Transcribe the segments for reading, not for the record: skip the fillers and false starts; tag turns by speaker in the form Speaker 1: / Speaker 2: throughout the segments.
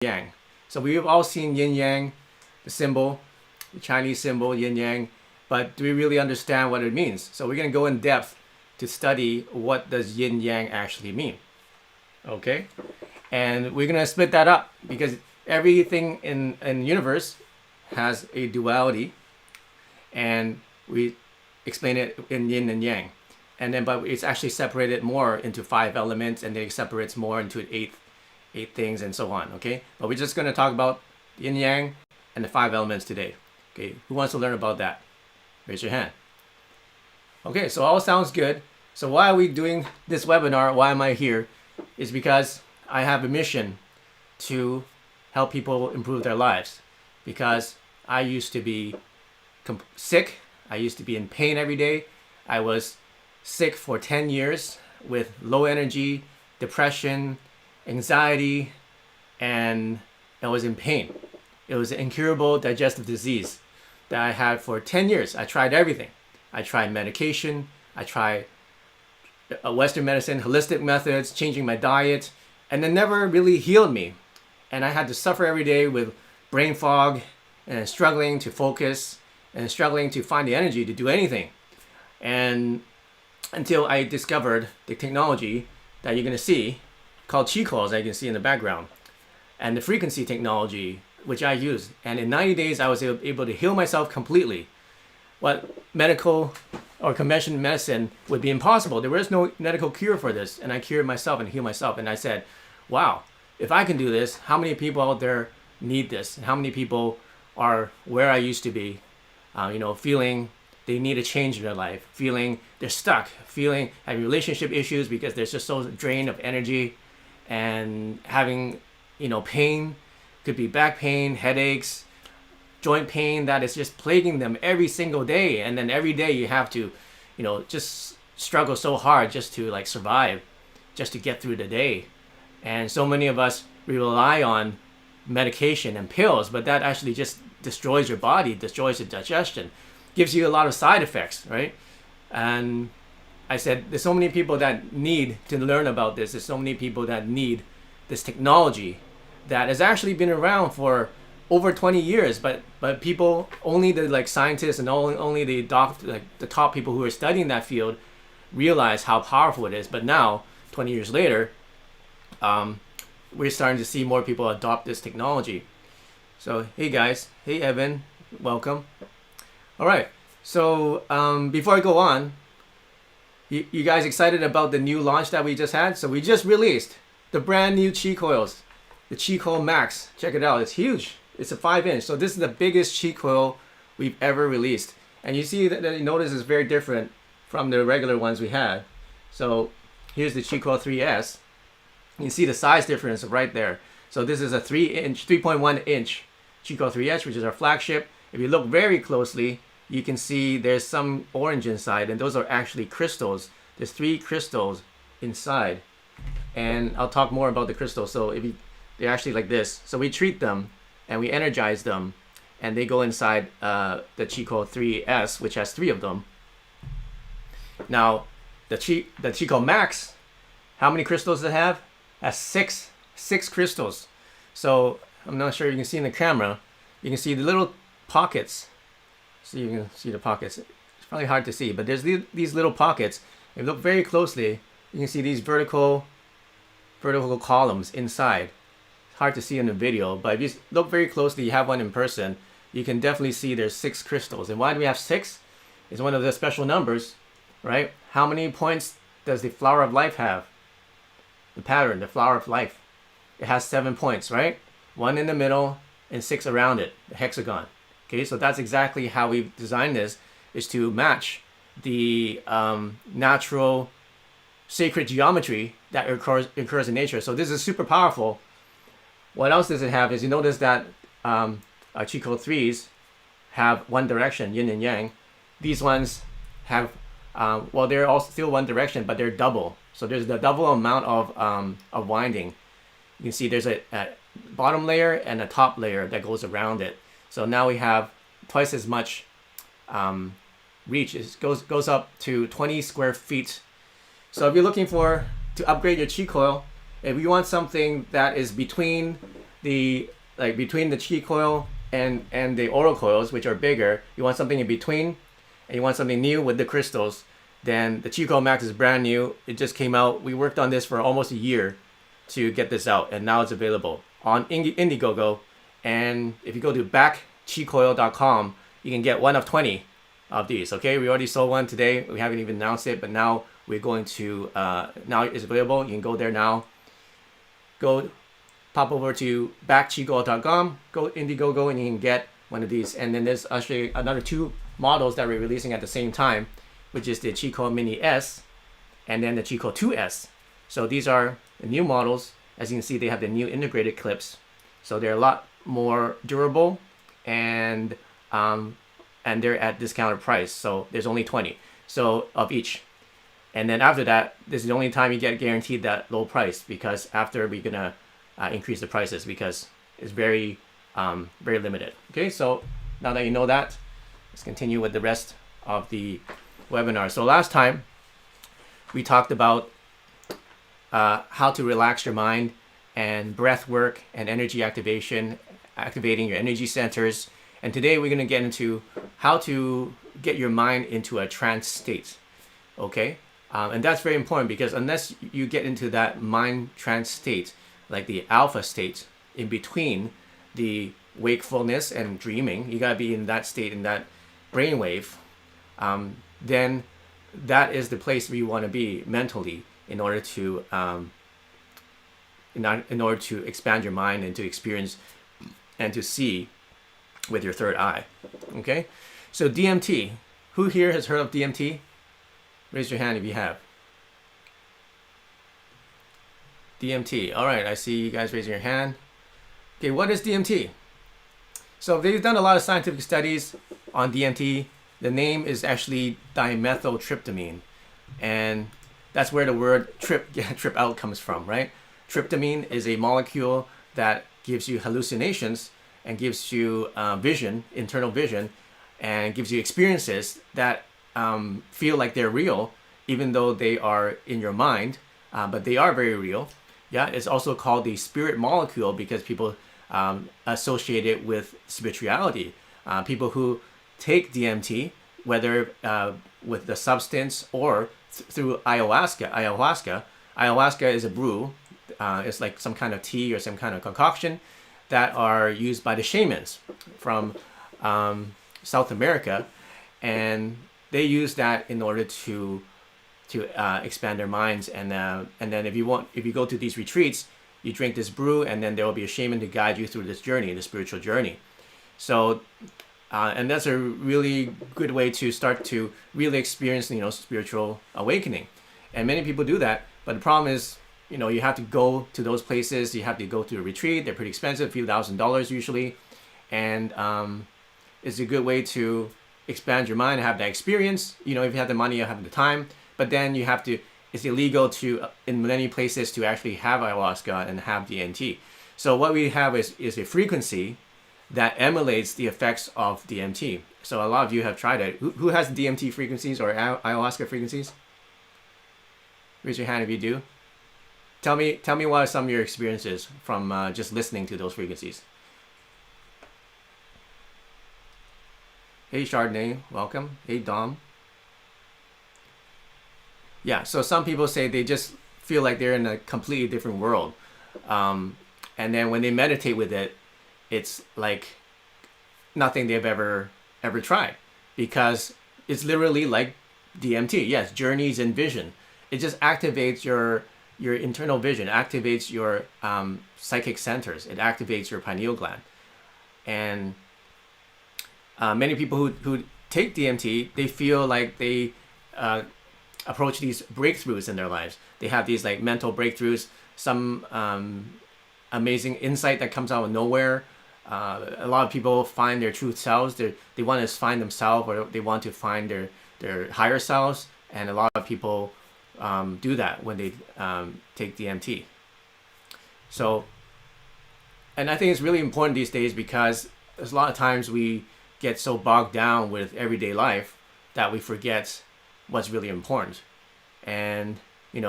Speaker 1: Yang. So we've all seen yin yang, the symbol, the Chinese symbol, yin yang, but do we really understand what it means? So we're going to go in depth to study what does yin yang actually mean. Okay? And we're going to split that up because everything in the universe has a duality, and we explain it in yin and yang. And then, but it's actually separated more into 5 elements, and then it separates more into eight things and so on. Okay, but we're just going to talk about yin yang and the 5 elements today. Okay, who wants to learn about that? Raise your hand. Okay, so all sounds good. So why are we doing this webinar? Why am I here? Is because I have a mission to help people improve their lives. Because I used to be sick. I used to be in pain every day. I was sick for 10 years with low energy, depression, anxiety, and I was in pain. It was an incurable digestive disease that I had for 10 years. I tried everything. I tried medication. I tried Western medicine, holistic methods, changing my diet, and it never really healed me. And I had to suffer every day with brain fog and struggling to focus and struggling to find the energy to do anything. And until I discovered the technology that you're going to see called Qi Coils that you can see in the background, and the frequency technology which I use. And in 90 days I was able to heal myself completely. What medical or conventional medicine would be impossible. There was no medical cure for this, and I cured myself and healed myself. And I said, wow, if I can do this, how many people out there need this? And how many people are where I used to be, feeling they need a change in their life, feeling they're stuck, feeling having relationship issues because they're just so drained of energy, and having, pain. Could be back pain, headaches, joint pain that is just plaguing them every single day. And then every day you have to, just struggle so hard just to survive, just to get through the day. And so many of us, we rely on medication and pills, but that actually just destroys your body, destroys your digestion, gives you a lot of side effects, right? And I said, there's so many people that need to learn about this. There's so many people that need this technology that has actually been around for over 20 years, but people, only the scientists and only the the top people who are studying that field realize how powerful it is. But now, 20 years later, we're starting to see more people adopt this technology. So hey guys, hey Evan, welcome. All right, so before I go on, you guys excited about the new launch that we just had? So we just released the brand new Qi Coils, the Qi Coil Max. Check it out, it's huge. It's a 5-inch. So this is the biggest Qi Coil we've ever released. And you see that you notice it's very different from the regular ones we had. So here's the Qi Coil 3S. You can see the size difference right there. So this is a 3.1 inch Qi Coil 3S, which is our flagship. If you look very closely, you can see there's some orange inside, and those are actually crystals. There's 3 crystals inside, and I'll talk more about the crystals. So they're actually like this. So we treat them and we energize them, and they go inside the Qi Coil 3S, which has 3 of them. Now the Qi Coil Max, how many crystals does it have? It has 6 crystals. So I'm not sure you can see in the camera. You can see the little pockets. So you can see the pockets. It's probably hard to see, but there's these little pockets. If you look very closely, you can see these vertical columns inside. It's hard to see in the video, but if you look very closely, you have one in person, you can definitely see there's 6 crystals. And why do we have 6? It's one of the special numbers, right? How many points does the flower of life have? The pattern, the flower of life. It has 7 points, right? 1 in the middle and 6 around it, the hexagon. Okay, so that's exactly how we've designed this, is to match the natural sacred geometry that occurs in nature. So this is super powerful. What else does it have is, you notice that our Qi Coil 3s have one direction, yin and yang. These ones have, they're all still one direction, but they're double. So there's the double amount of winding. You can see there's a bottom layer and a top layer that goes around it. So now we have twice as much reach. It goes up to 20 square feet. So if you're looking to upgrade your Qi Coil, if you want something that is between the like between the Qi coil and the oral coils, which are bigger, you want something in between, and you want something new with the crystals, then the Qi Coil Max is brand new. It just came out. We worked on this for almost a year to get this out, and now it's available on Indiegogo. And if you go to backqicoil.com, you can get one of 20 of these. Okay, we already sold one today. We haven't even announced it, but now we're going to now it's available. You can go there now. Go pop over to backqicoil.com, go Indiegogo, and you can get one of these. And then there's actually another 2 models that we're releasing at the same time, which is the Qi Coil Mini S and then the Qi Coil 2S. So these are the new models. As you can see, they have the new integrated clips. So they're a lot more durable, and they're at discounted price. So there's only 20 of each. And then after that, this is the only time you get guaranteed that low price, because after we're gonna increase the prices because it's very limited. Okay, so now that you know that, let's continue with the rest of the webinar. So last time we talked about how to relax your mind and breath work and energy activation, activating your energy centers. And today we're going to get into how to get your mind into a trance state. Okay, and that's very important, because unless you get into that mind trance state, like the alpha state in between the wakefulness and dreaming, you got to be in that state, in that brainwave, then that is the place where you want to be mentally in order to expand your mind and to experience and to see with your third eye. Okay, so DMT. Who here has heard of DMT? Raise your hand if you have. DMT. All right, I see you guys raising your hand. Okay, what is DMT? So they've done a lot of scientific studies on DMT. The name is actually dimethyltryptamine, and that's where the word trip out comes from, right? Tryptamine is a molecule that gives you hallucinations and gives you vision, internal vision, and gives you experiences that feel like they're real, even though they are in your mind, but they are very real. Yeah, it's also called the spirit molecule because people associate it with spirituality. People who take DMT, whether with the substance or through ayahuasca. Ayahuasca is a brew. It's like some kind of tea or some kind of concoction that are used by the shamans from South America, and they use that in order to expand their minds. And then if you go to these retreats, you drink this brew, and then there will be a shaman to guide you through this journey, the spiritual journey. So, and that's a really good way to start to really experience, spiritual awakening. And many people do that, but the problem is, you have to go to those places. You have to go to a retreat. They're pretty expensive, a few $1,000s usually. And it's a good way to expand your mind and have that experience. If you have the money, you have the time. But then it's illegal in many places to actually have ayahuasca and have DMT. So what we have is a frequency that emulates the effects of DMT. So a lot of you have tried it. Who has DMT frequencies or ayahuasca frequencies? Raise your hand if you do. Tell me what are some of your experiences from just listening to those frequencies. Hey Chardonnay, welcome. Hey Dom. Yeah, so some people say they just feel like they're in a completely different world. And then when they meditate with it, it's like nothing they've ever tried, because it's literally like DMT. Yes, journeys in vision. It just activates your internal vision, activates your psychic centers. It activates your pineal gland. And many people who take DMT, they feel like they approach these breakthroughs in their lives. They have these like mental breakthroughs, some amazing insight that comes out of nowhere. A lot of people find their true selves. They want to find themselves, or they want to find their higher selves. And a lot of people do that when they take DMT. So, and I think it's really important these days, because there's a lot of times we get so bogged down with everyday life that we forget what's really important. And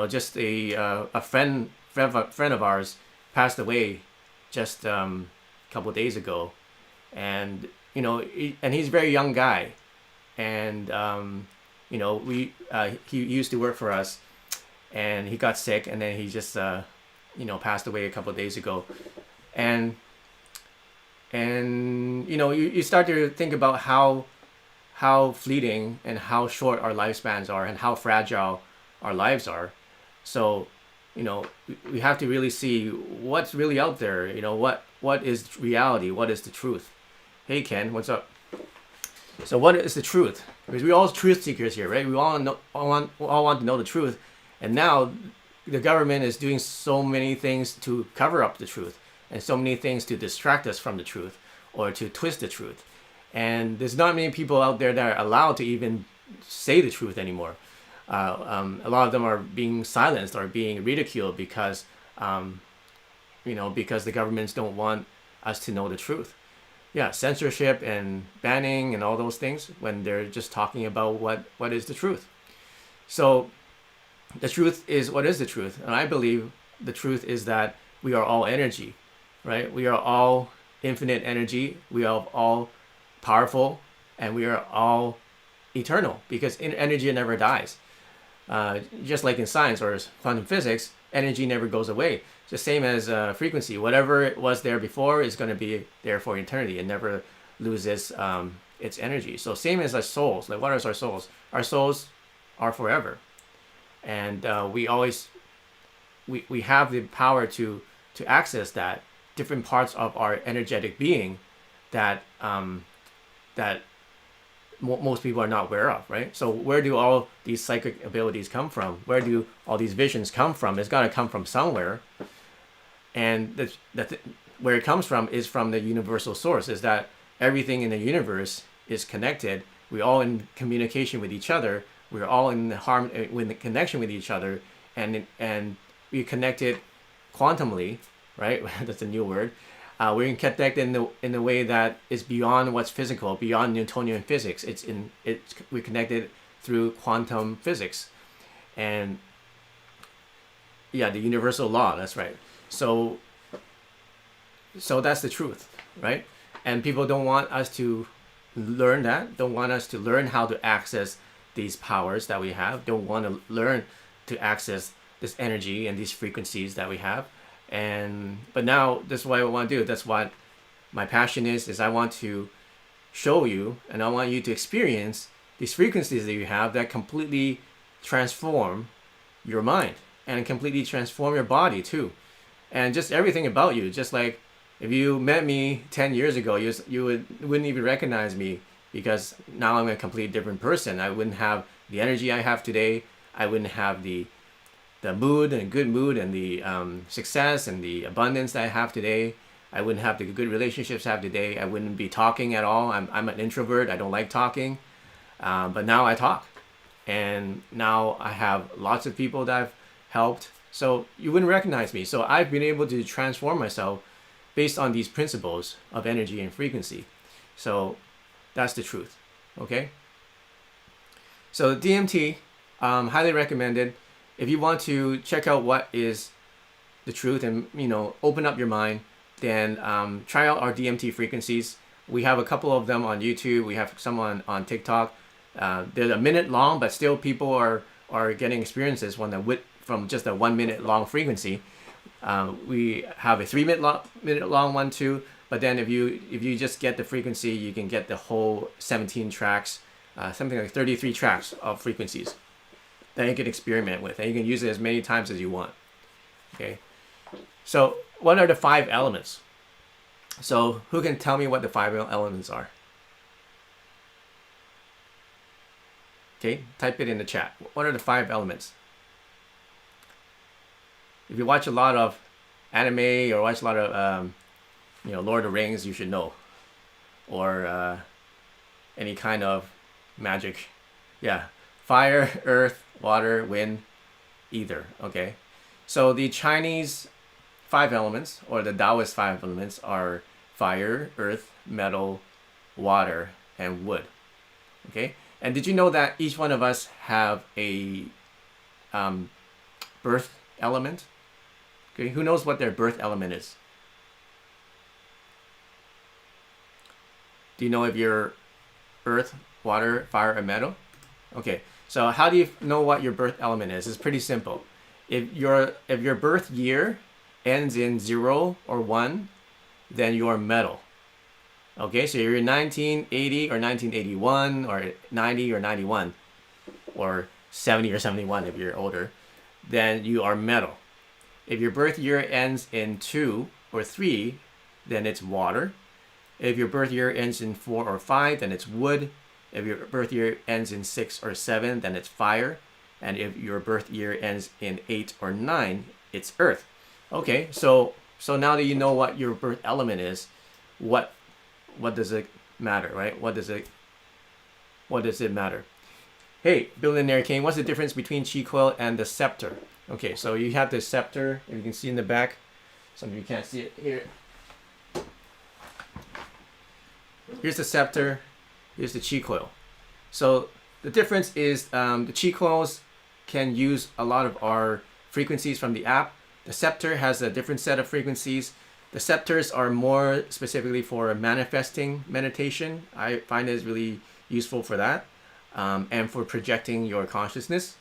Speaker 1: just a friend of ours passed away just a couple of days ago, and and he's a very young guy, and he used to work for us, and he got sick, and then he just passed away a couple of days ago, and you start to think about how fleeting and how short our lifespans are and how fragile our lives are. So we have to really see what's really out there. What is reality, what is the truth. Hey Ken, what's up? So what is the truth? Because we're all truth seekers here, right? We all want to know the truth, and now the government is doing so many things to cover up the truth, and so many things to distract us from the truth or to twist the truth. And there's not many people out there that are allowed to even say the truth anymore. A lot of them are being silenced or being ridiculed because the governments don't want us to know the truth. Yeah, censorship and banning and all those things when they're just talking about what is the truth. So the truth is, what is the truth? And I believe the truth is that we are all energy, right? We are all infinite energy. We are all powerful, and we are all eternal, because energy never dies. Just like in science or quantum physics, energy never goes away. It's the same as frequency. Whatever it was there before is going to be there for eternity. It never loses its energy. So same as our souls. Like, what are our souls? Our souls are forever, and we have the power to access that different parts of our energetic being that most people are not aware of, right? So where do all these psychic abilities come from? Where do all these visions come from? It's got to come from somewhere. And where it comes from is from the universal source, is that everything in the universe is connected. We're all in communication with each other. We're all in connection with each other, and we connected quantumly, right? That's a new word. We're connected in the way that is beyond what's physical, beyond Newtonian physics. We're connected through quantum physics, and yeah, the universal law. That's right. So that's the truth, right? And people don't want us to learn that. Don't want us to learn how to access these powers that we have. Don't want to learn to access this energy and these frequencies that we have. But now that's what I want to do. That's what my passion is I want to show you, and I want you to experience these frequencies that you have that completely transform your mind and completely transform your body too, and just everything about you. Just like if you met me 10 years ago, you wouldn't even recognize me, because now I'm a completely different person. I wouldn't have the energy I have today. I wouldn't have the mood and good mood and the success and the abundance that I have today. I wouldn't have the good relationships I have today. I wouldn't be talking at all. I'm an introvert. I don't like talking. But now I talk. And now I have lots of people that I've helped. So you wouldn't recognize me. So I've been able to transform myself based on these principles of energy and frequency. So that's the truth. Okay? So DMT, highly recommended. If you want to check out what is the truth and open up your mind, then try out our DMT frequencies. We have a couple of them on YouTube. We have some on TikTok. They're a minute long, but still people are getting experiences from just a 1 minute long frequency. We have a 3 minute long one too. But then if you just get the frequency, you can get the whole 17 tracks, something like 33 tracks of frequencies that you can experiment with, and you can use it as many times as you want. Okay, so what are the 5 elements? So who can tell me what the 5 elements are? Okay, type it in the chat. What are the 5 elements? If you watch a lot of anime or watch a lot of Lord of the Rings, you should know, or any kind of magic. Yeah, fire, earth, water, wind, ether. Okay, so the Chinese 5 elements, or the Taoist 5 elements, are fire, earth, metal, water, and wood. Okay, and did you know that each one of us have a birth element? Okay, who knows what their birth element is? Do you know if you're earth, water, fire, or metal? Okay, so how do you know what your birth element is? It's pretty simple. If your birth year ends in 0 or 1, then you're metal. Okay, so you're 1980 or 1981 or 90 or 91 or 70 or 71 if you're older, then you are metal. If your birth year ends in 2 or 3, then it's water. If your birth year ends in 4 or 5, then it's wood. If your birth year ends in 6 or 7, then it's fire. And if your birth year ends in 8 or 9, it's earth. Okay, so now that you know what your birth element is, what does it matter, right? What does it matter? Hey, Billionaire King, what's the difference between Qi Coil and the scepter? Okay, so you have the scepter, if you can see in the back. Some of you can't see it here. Here's the scepter, here's the Qi Coil. So the difference is the Qi Coils can use a lot of our frequencies from the app. The scepter has a different set of frequencies. The scepters are more specifically for manifesting meditation. I find it really useful for that, and for projecting your consciousness.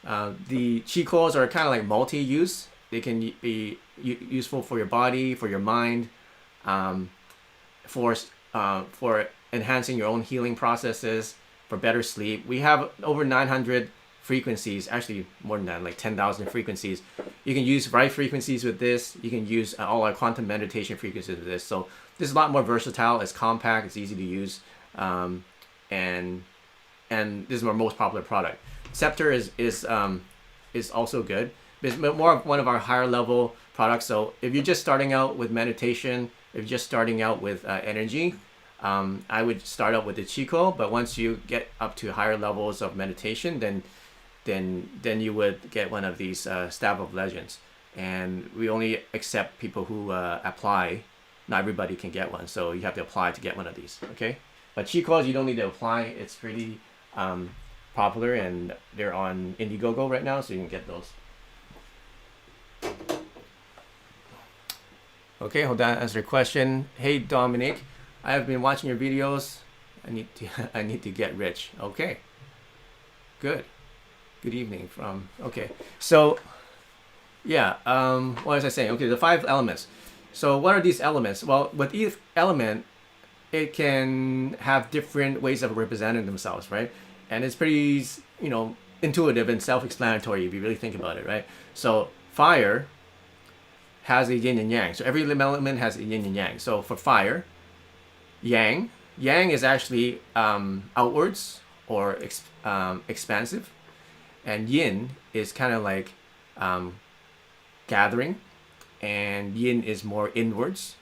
Speaker 1: The Qi Coils are kind of like multi-use. They can be useful for your body, for your mind, for enhancing your own healing processes, for better sleep. We have over 900 frequencies, actually more than that, like 10,000 frequencies. You can use right frequencies with this. You can use all our quantum meditation frequencies with this. So this is a lot more versatile. It's compact. It's easy to use, and this is our most popular product. Scepter is also good. It's more of one of our higher level products. So if you're just starting out with meditation, if you're just starting out with energy, I would start out with the Qi Coil. But once you get up to higher levels of meditation, then you would get one of these Staff of Legends. And we only accept people who apply. Not everybody can get one, so you have to apply to get one of these. Okay, but Qi Coils you don't need to apply. It's pretty popular, and they're on Indiegogo right now, so you can get those. Okay, hope that answers your question. Hey Dominic, I have been watching your videos. I need to get rich. Okay, good evening from. Okay, so yeah, what was I saying? Okay, the 5 elements. So what are these elements? Well, with each element, it can have different ways of representing themselves, right? And it's pretty, intuitive and self-explanatory if you really think about it, right? So fire has a yin and yang. So every element has a yin and yang. So for fire, yang is actually outwards or expansive, and yin is kind of like gathering, and yin is more inwards.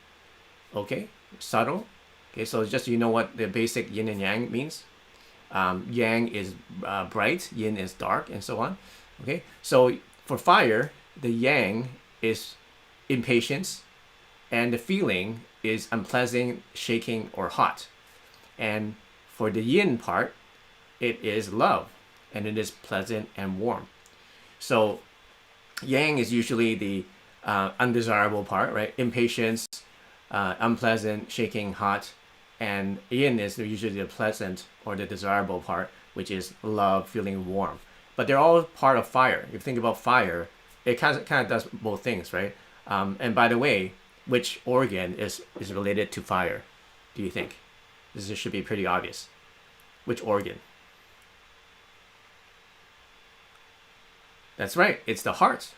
Speaker 1: Okay, subtle. Okay, so just so you know what the basic yin and yang means. Yang is bright, yin is dark, and so on. Okay, so for fire, the yang is impatience, and the feeling is unpleasant, shaking, or hot. And for the yin part, it is love, and it is pleasant and warm. So yang is usually the undesirable part, right? Impatience, unpleasant, shaking, hot. And yin is usually the pleasant or the desirable part, which is love, feeling warm. But they're all part of fire. If you think about fire, it kind of does both things, right? And by the way, which organ is related to fire, do you think? This should be pretty obvious. Which organ? That's right, it's the heart.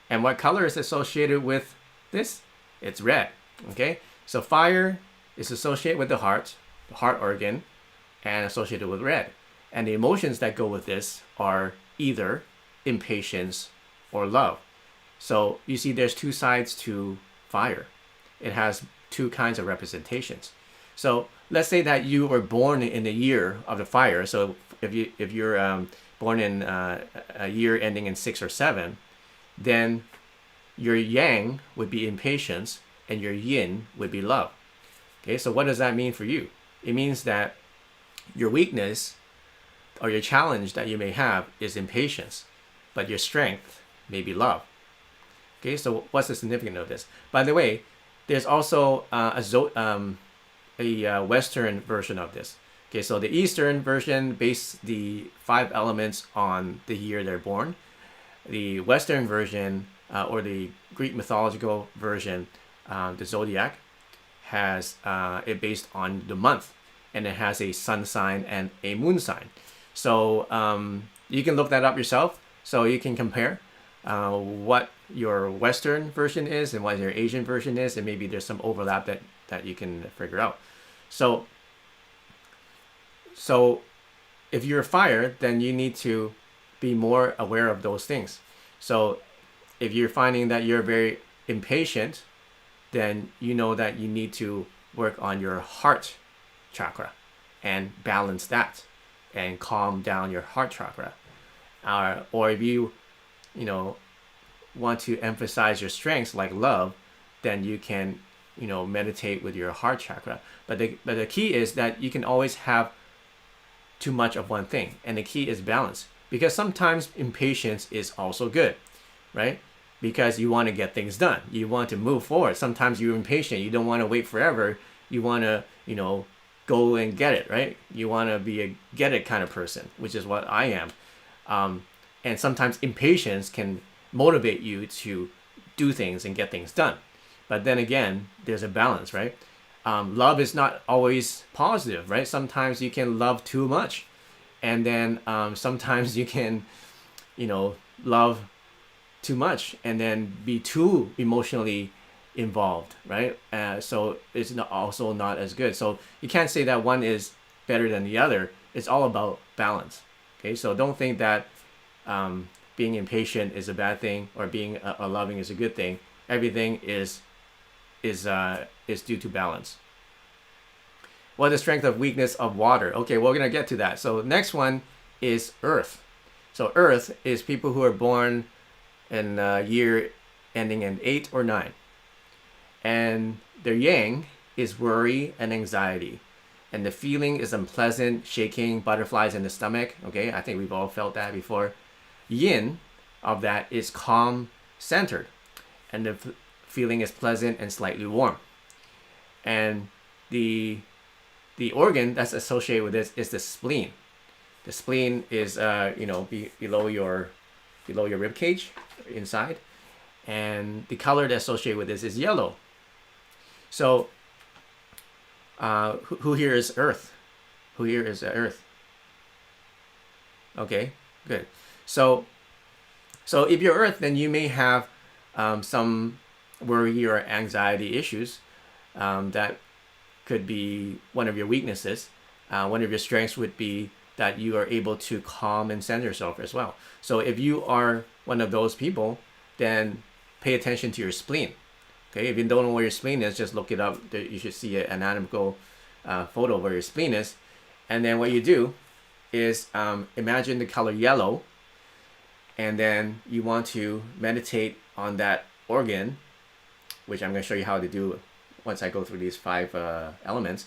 Speaker 1: And what color is associated with this? It's red, okay? So fire is associated with the heart organ, and associated with red. And the emotions that go with this are either impatience or love. So you see there's 2 sides to fire. It has 2 kinds of representations. So let's say that you were born in the year of the fire. So if you're born in a year ending in 6 or 7, then your yang would be impatience and your yin would be love. Okay, so what does that mean for you? It means that your weakness or your challenge that you may have is impatience, but your strength may be love. Okay, so what's the significance of this? By the way, there's also Western version of this. Okay, so the Eastern version based the 5 elements on the year they're born. The Western version, or the Greek mythological version, the zodiac, has it based on the month, and it has a sun sign and a moon sign. So you can look that up yourself. So you can compare what your Western version is and what your Asian version is, and maybe there's some overlap that you can figure out. So if you're fire, then you need to be more aware of those things. So if you're finding that you're very impatient, then you know that you need to work on your heart chakra and balance that and calm down your heart chakra. Or if you want to emphasize your strengths like love, then you can meditate with your heart chakra. But the key is that you can always have too much of one thing, and the key is balance, because sometimes impatience is also good, right? Because you want to get things done, you want to move forward. Sometimes you're impatient, you don't want to wait forever, you want to go and get it, right? You want to be a get it kind of person, which is what I am. And sometimes impatience can motivate you to do things and get things done. But then again, there's a balance, right? Love is not always positive, right? Sometimes you can love too much, and then sometimes you can, love too much and then be too emotionally involved, right? So it's also not as good. So you can't say that one is better than the other. It's all about balance. Okay, so don't think that being impatient is a bad thing, or being a loving is a good thing. Everything is due to balance. What is the strength of weakness of water? Okay, we're gonna get to that. So next one is earth. So earth is people who are born in a year ending in 8 or 9. And their yang is worry and anxiety. And the feeling is unpleasant, shaking, butterflies in the stomach. Okay, I think we've all felt that before. Yin of that is calm, centered. And the feeling is pleasant and slightly warm. And the organ that's associated with this is the spleen. The spleen is below your rib cage inside, and the color that's associated with this is yellow. So who here is earth? Who here is earth? Okay, good. So if you're earth, then you may have some worry or anxiety issues. That could be one of your weaknesses. One of your strengths would be that you are able to calm and center yourself as well. So if you are one of those people, then pay attention to your spleen. Okay, if you don't know where your spleen is, just look it up. You should see an anatomical photo of where your spleen is. And then what you do is imagine the color yellow, and then you want to meditate on that organ, which I'm going to show you how to do once I go through these 5 elements,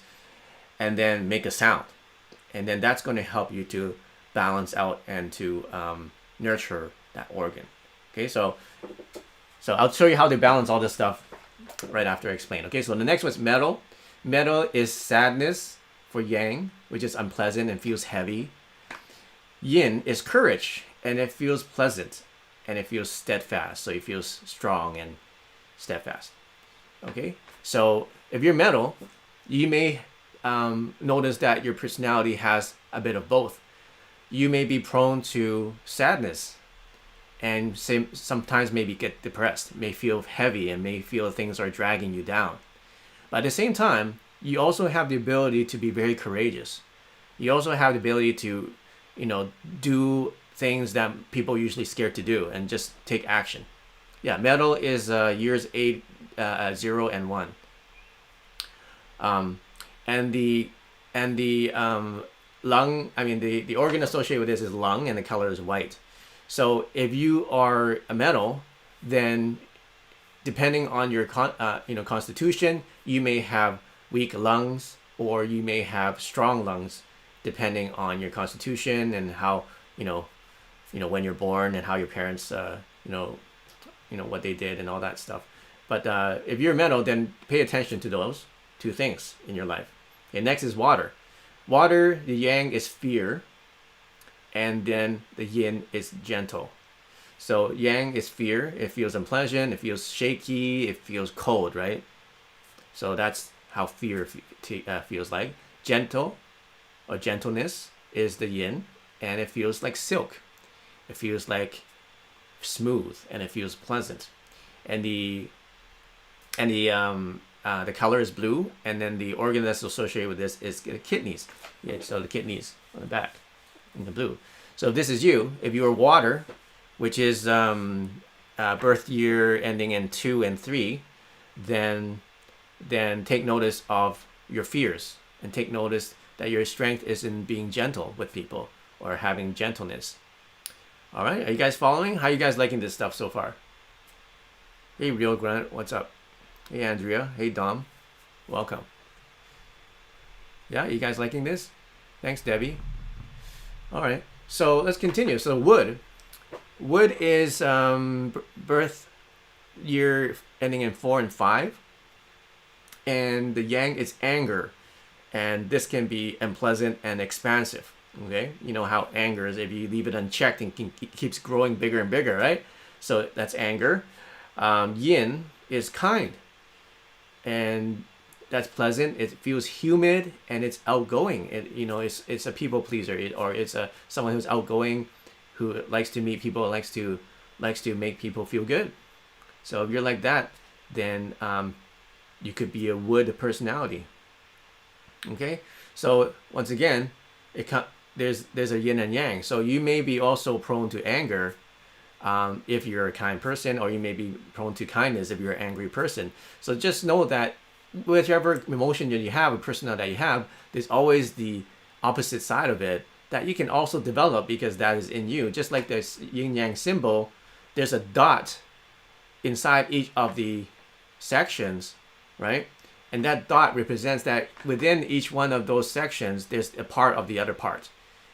Speaker 1: and then make a sound. And then that's going to help you to balance out and to nurture that organ. Okay, so I'll show you how to balance all this stuff right after I explain. Okay, so the next one's metal. Metal is sadness for yang, which is unpleasant and feels heavy. Yin is courage, and it feels pleasant, and it feels steadfast, so it feels strong and steadfast. Okay, so if you're metal, you may notice that your personality has a bit of both. You may be prone to sadness, and sometimes maybe get depressed, may feel heavy, and may feel things are dragging you down. But at the same time, you also have the ability to be very courageous. You also have the ability to, do things that people are usually scared to do, and just take action. Yeah, metal is years 8, 0, and 1. And the lung, the organ associated with this is lung, and the color is white. So if you are a metal, then depending on your constitution, you may have weak lungs, or you may have strong lungs, depending on your constitution and how when you're born and how your parents what they did and all that stuff. But if you're metal, then pay attention to those 2 things in your life. Okay, next is water. Water, the yang is fear, and then the yin is gentle. So yang is fear. It feels unpleasant. It feels shaky. It feels cold, right? So that's how fear feels like. Gentle or gentleness is the yin, and it feels like silk. It feels like smooth, and it feels pleasant. And the color is blue, and then the organ that's associated with this is the kidneys. Yeah, so the kidneys on the back in the blue. So if this is you, if you are water, which is birth year ending in 2 and 3, then take notice of your fears, and take notice that your strength is in being gentle with people or having gentleness. All right, are you guys following? How are you guys liking this stuff so far? Hey, Real Grunt, what's up? Hey, Andrea. Hey, Dom. Welcome. Yeah, you guys liking this? Thanks, Debbie. All right, so let's continue. So wood is birth year ending in 4 and 5, and the yang is anger, and this can be unpleasant and expansive. Okay, you know how anger is, if you leave it unchecked, and it keeps growing bigger and bigger, right? So that's anger. Yin is kind, and that's pleasant. It feels humid, and it's outgoing. It's a people pleaser, or it's someone who's outgoing, who likes to meet people, likes to make people feel good. So if you're like that, then you could be a wood personality. Okay, so once again, there's a yin and yang. So you may be also prone to anger if you're a kind person, or you may be prone to kindness if you're an angry person. So just know that whichever emotion that you have, a personality that you have, there's always the opposite side of it that you can also develop, because that is in you. Just like this yin yang symbol, there's a dot inside each of the sections, right? And that dot represents that within each one of those sections, there's a part of the other part.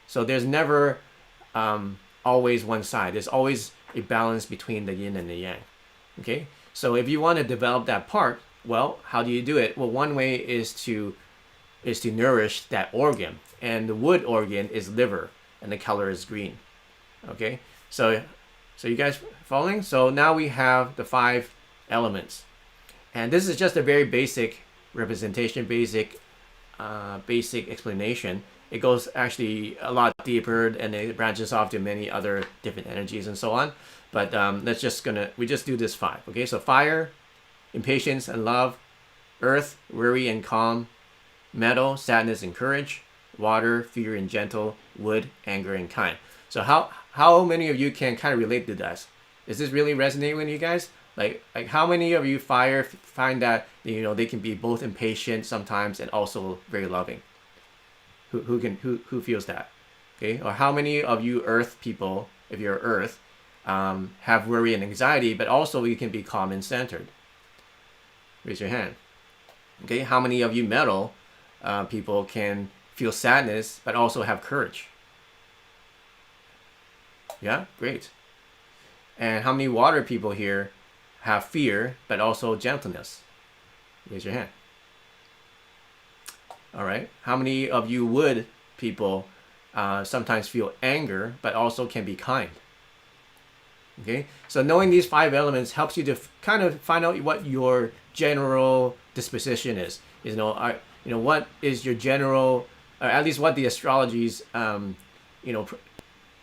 Speaker 1: So there's never always one side. There's always a balance between the yin and the yang. Okay, so if you want to develop that part, well, how do you do it? Well, one way is to nourish that organ, and the wood organ is liver, and the color is green. Okay, so you guys following? So now we have the 5 elements, and this is just a very basic representation, basic explanation. It goes actually a lot deeper, and it branches off to many other different energies and so on. But we just do this 5. Okay, so fire, impatience and love; earth, worry and calm; metal, sadness and courage; water, fear and gentle; wood, anger and kind. So how many of you can kind of relate to this? Is this really resonating with you guys? Like how many of you fire find that they can be both impatient sometimes and also very loving? Who feels that? Okay, or how many of you earth people, if you're earth, have worry and anxiety, but also you can be calm and centered? Raise your hand. Okay, how many of you metal people can feel sadness but also have courage? Yeah, great. And how many water people here have fear but also gentleness? Raise your hand. All right. How many of you wood people sometimes feel anger but also can be kind? Okay, so knowing these 5 elements helps you to kind of find out what your general disposition is. What is your general, or at least what the astrologies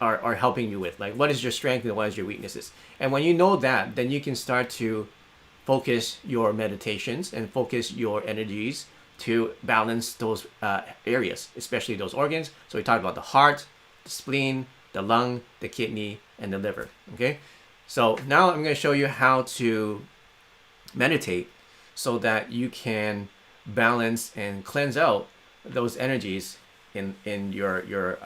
Speaker 1: are helping you with. Like, what is your strength and what is your weaknesses? And when you know that, then you can start to focus your meditations and focus your energies to balance those areas, especially those organs. So we talked about the heart, the spleen, the lung, the kidney, and the liver. Okay, so now I'm going to show you how to meditate so that you can balance and cleanse out those energies in your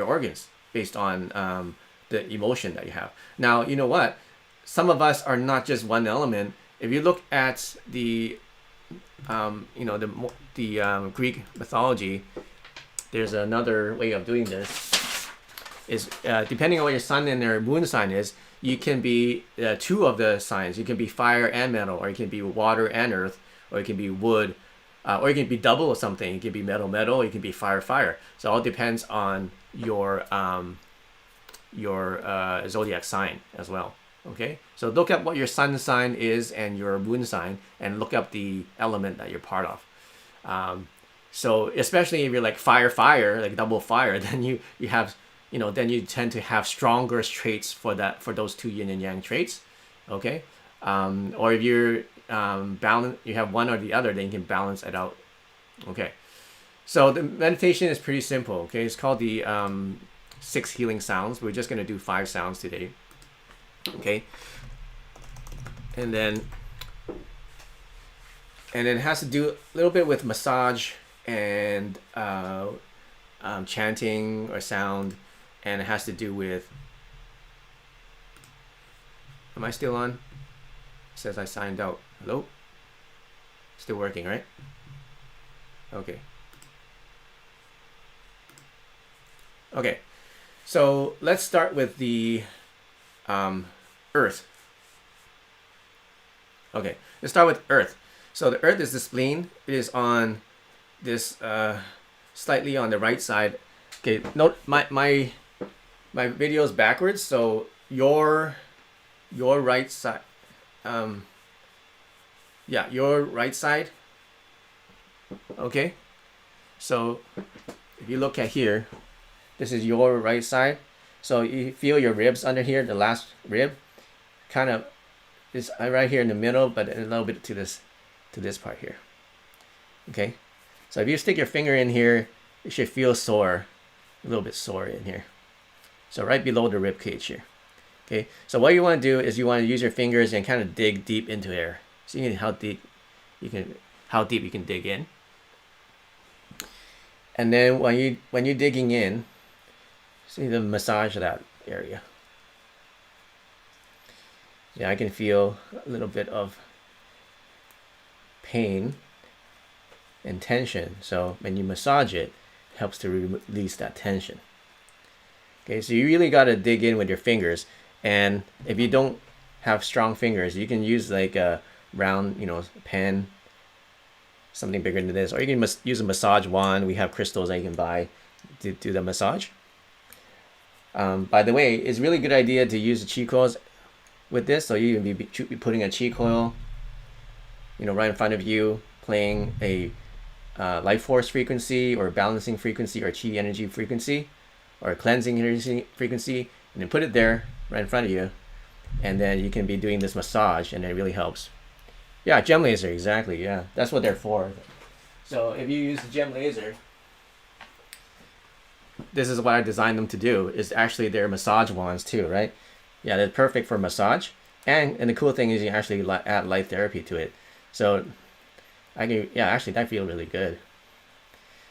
Speaker 1: organs based on the emotion that you have. Now, you know what? Some of us are not just one element. If you look at the Greek mythology, there's another way of doing this. Is depending on what your sun and your moon sign is, you can be 2 of the signs. You can be fire and metal, or you can be water and earth, or you can be wood or it can be double or something. It can be metal, metal. It can be fire, fire. So it all depends on your zodiac sign as well. Okay, so look up what your sun sign is and your moon sign, and look up the element that you're part of. So especially if you're like fire, fire, like double fire, then you have, then you tend to have stronger traits for those two yin and yang traits. Okay, or if you're balance, you have one or the other, then you can balance it out. Okay, so the meditation is pretty simple. Okay, it's called the 6 healing sounds. We're just going to do 5 sounds today. Okay, and then it has to do a little bit with massage and chanting or sound, and it has to do with, am I still on? It says I signed out. Hello? Still working, right? Okay. Okay, so let's start with the earth. Okay, let's start with earth. So the earth is the spleen. It is on this slightly on the right side. Okay, note my video is backwards, so your right side, yeah, your right side. Okay, so if you look at here, this is your right side. So you feel your ribs under here, the last rib, kind of is right here in the middle, but a little bit to this part here. Okay, so if you stick your finger in here, it should feel sore, a little bit sore in here. So right below the rib cage here. Okay, so what you want to do is you want to use your fingers and kind of dig deep into there. See how deep you can dig in. And then when you're digging in, see the massage of that area. Yeah, I can feel a little bit of pain and tension. So when you massage it, it helps to release that tension. Okay, so you really got to dig in with your fingers. And if you don't have strong fingers, you can use like a round, pen, something bigger than this, or you can use a massage wand. We have crystals that you can buy to do the massage. By the way, it's a really good idea to use the Qi Coils with this. So you can be putting a Qi Coil, right in front of you, playing a life force frequency or balancing frequency or Qi energy frequency or cleansing energy frequency, and then put it there right in front of you, and then you can be doing this massage, and it really helps. Yeah, gem laser, exactly. Yeah, that's what they're for. So if you use the gem laser, this is what I designed them to do. Is actually they're massage wands too, right? Yeah, they're perfect for massage, and the cool thing is you actually add light therapy to it. So actually that feels really good.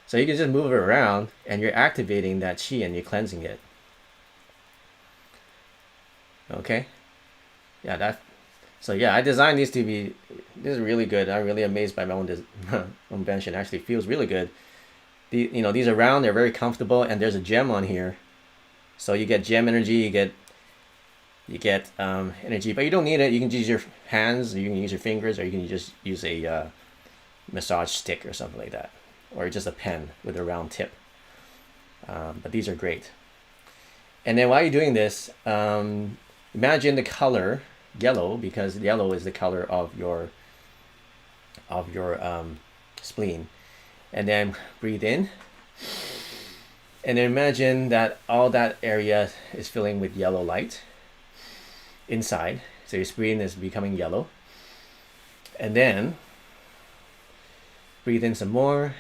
Speaker 1: So you can just move it around, and you're activating that chi and you're cleansing it. Okay, yeah, so yeah, I designed these to be. This is really good. I'm really amazed by my own invention. Actually, feels really good. These are round. They're very comfortable, and there's a gem on here, so you get gem energy. You get energy, but you don't need it. You can use your hands, or you can use your fingers, or you can just use a massage stick or something like that, or just a pen with a round tip. But these are great. And then while you're doing this, imagine the color yellow, because yellow is the color of your spleen. And then breathe in, and then imagine that all that area is filling with yellow light inside. So your spleen is becoming yellow. And then breathe in some more,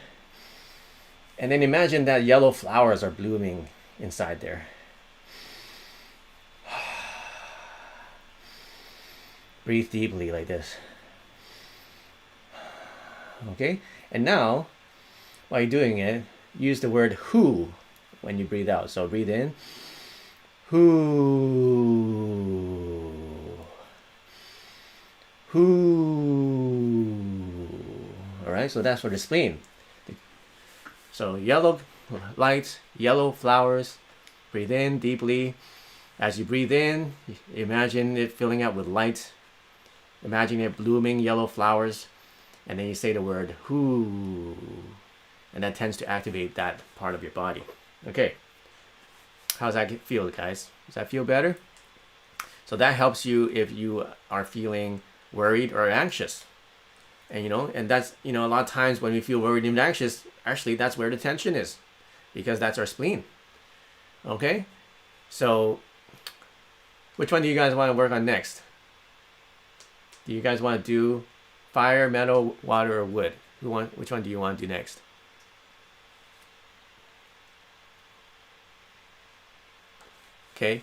Speaker 1: and then imagine that yellow flowers are blooming inside there. Breathe deeply like this. Okay, and now while you're doing it, use the word who when you breathe out. So breathe in, who, who. All right, so that's for the spleen. So yellow light, yellow flowers. Breathe in deeply. As you breathe in, imagine it filling up with light. Imagine it blooming yellow flowers. And then you say the word who, and that tends to activate that part of your body. Okay, how's that feel, guys? Does that feel better? So that helps you if you are feeling worried or anxious. And and that's, a lot of times when we feel worried and anxious, actually that's where the tension is, because that's our spleen. Okay, so which one do you guys want to work on next? Do you guys want to do fire, metal, water, or wood? Which one do you want to do next? Okay,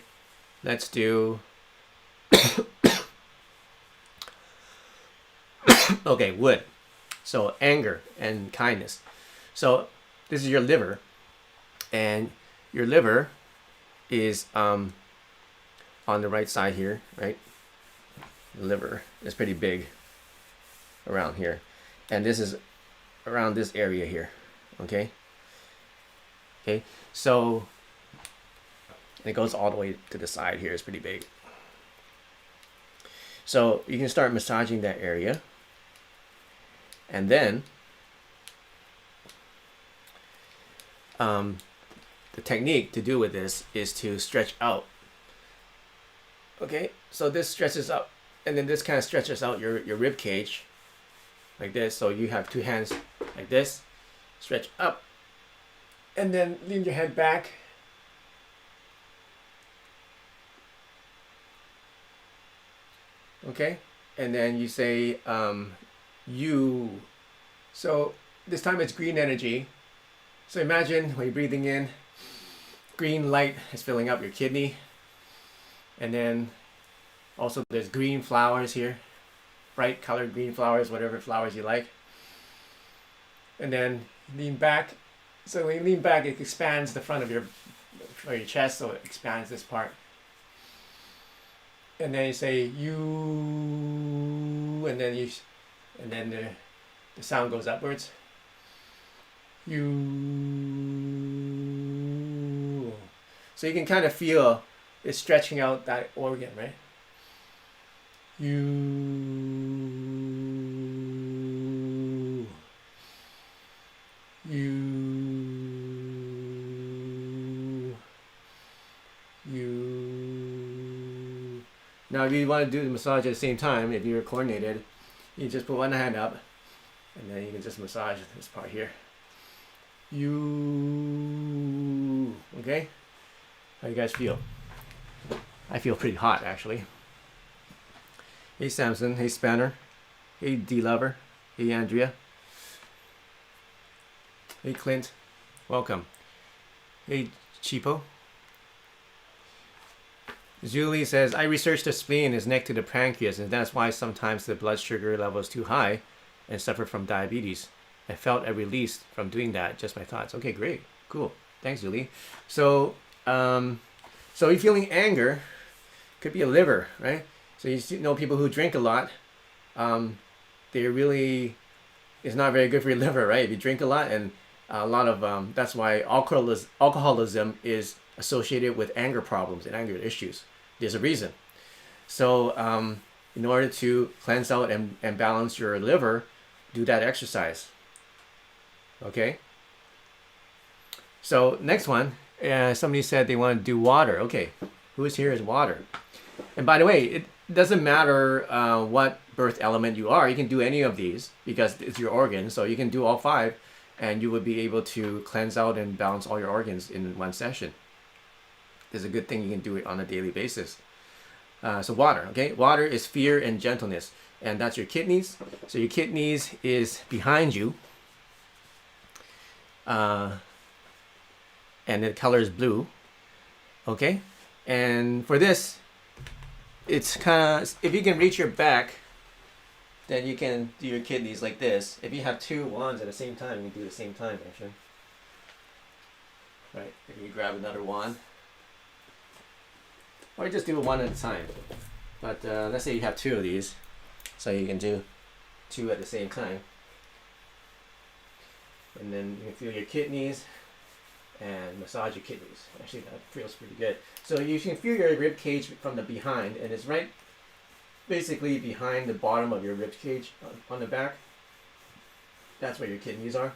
Speaker 1: let's do okay, wood. So anger and kindness. So this is your liver, and your liver is on the right side here, right? The liver is pretty big around here, and this is around this area here. Okay, so it goes all the way to the side here. It's pretty big. So you can start massaging that area, and then the technique to do with this is to stretch out. Okay, so this stretches up, and then this kind of stretches out your rib cage like this. So you have two hands like this, stretch up, and then lean your head back. Okay, and then you say you. So this time it's green energy. So imagine when you're breathing in, green light is filling up your kidney, and then also there's green flowers here, bright colored green flowers, whatever flowers you like. And then lean back. So when you lean back, it expands the front of your chest, so it expands this part. And then you say you, and then the sound goes upwards. You. So you can kind of feel it stretching out that organ, right? You. Now, if you want to do the massage at the same time, if you're coordinated, you just put one hand up, and then you can just massage this part here. You. Okay? How you guys feel? I feel pretty hot, actually. Hey, Samson. Hey, Spanner. Hey, D-Lover. Hey, Andrea. Hey, Clint. Welcome. Hey, Cheapo. Julie says, I researched the spleen is next to the pancreas, and that's why sometimes the blood sugar level is too high and suffer from diabetes. I felt a release from doing that. Just my thoughts. Okay, great. Cool. Thanks, Julie. So you're feeling anger. Could be a liver, right? So you know people who drink a lot, they really, it's not very good for your liver, right? If you drink a lot, and a lot of, that's why alcoholism is associated with anger problems and anger issues. There's a reason. So in order to cleanse out and balance your liver, do that exercise. Okay? So next one, somebody said they want to do water. Okay, who is here is water. And by the way, it doesn't matter what birth element you are. You can do any of these because it's your organ. So you can do all 5, and you would be able to cleanse out and balance all your organs in one session. It's a good thing you can do it on a daily basis. So water, okay? Water is fear and gentleness, and that's your kidneys. So your kidneys is behind you, and the color is blue, okay? And for this, it's kind of, if you can reach your back, then you can do your kidneys like this. If you have 2 wands at the same time, you can do the same time, actually. Right, if you grab another wand, or just do it one at a time. But let's say you have 2 of these, so you can do 2 at the same time. And then you can feel your kidneys and massage your kidneys. Actually, that feels pretty good. So you can feel your rib cage from the behind, and it's right basically behind the bottom of your rib cage on the back. That's where your kidneys are.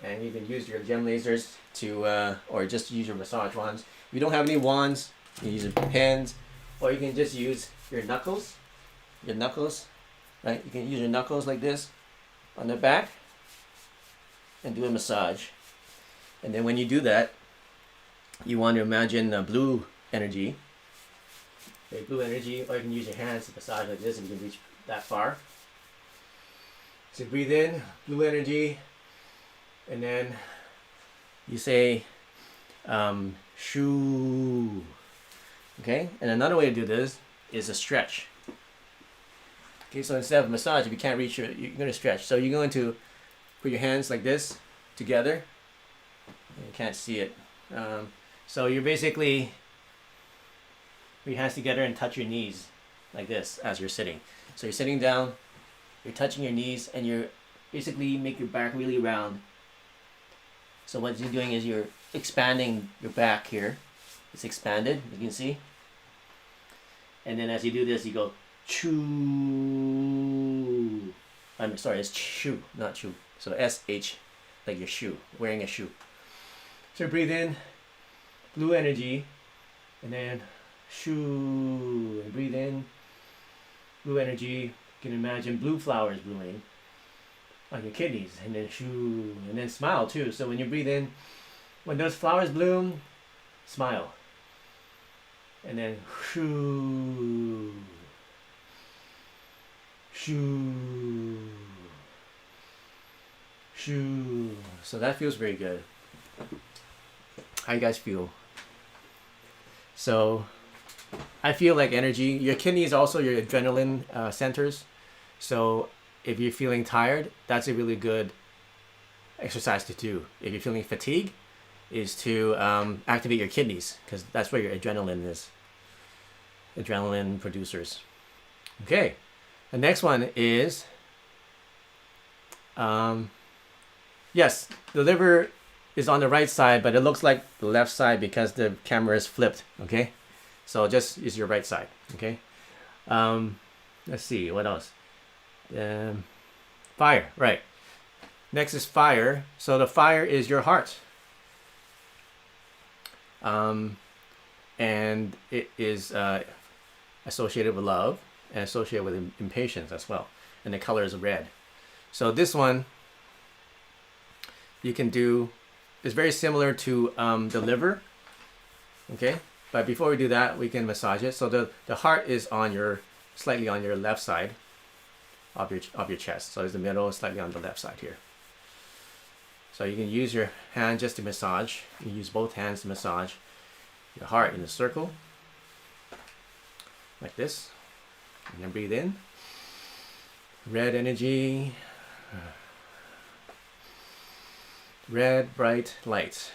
Speaker 1: And you can use your gem lasers to, or just use your massage wands. If you don't have any wands, you can use your hands, or you can just use your knuckles. Your knuckles, right? You can use your knuckles like this on the back and do a massage. And then when you do that, you want to imagine blue energy. Okay, blue energy, or you can use your hands to massage like this and you can reach that far. So breathe in, blue energy, and then you say, shoo. Okay, and another way to do this is a stretch. Okay, so instead of massage, if you can't reach it, you're going to stretch. So you're going to put your hands like this together. You can't see it. So you're basically, put your hands together and touch your knees like this as you're sitting. So you're sitting down, you're touching your knees, and you're basically make your back really round. So what you're doing is you're expanding your back here. It's expanded, you can see. And then as you do this, you go choo. I'm sorry, it's chew, not chew. So SH, like your shoe, wearing a shoe. So breathe in, blue energy, and then shoo, and breathe in, blue energy. You can imagine blue flowers blooming on your kidneys, and then shoo, and then smile too. So when you breathe in, when those flowers bloom, smile, and then shoo, shoo, shoo. So that feels very good. How you guys feel? So I feel like energy. Your kidney is also your adrenaline centers. So if you're feeling tired, that's a really good exercise to do. If you're feeling fatigue, is to activate your kidneys, because that's where your adrenaline is. Adrenaline producers. Okay, the next one is, yes, the liver is on the right side, but it looks like the left side because the camera is flipped. Okay, so just use your right side. Okay, let's see what else. Fire, right? Next is fire. So the fire is your heart, and it is associated with love and associated with impatience as well. And the color is red. So this one you can do. It's very similar to the liver, okay? But before we do that, we can massage it. So the heart is on your, slightly on your left side of your chest. So it's the middle, slightly on the left side here. So you can use your hand just to massage. You use both hands to massage your heart in a circle, like this. And then breathe in. Red energy. Red, bright light.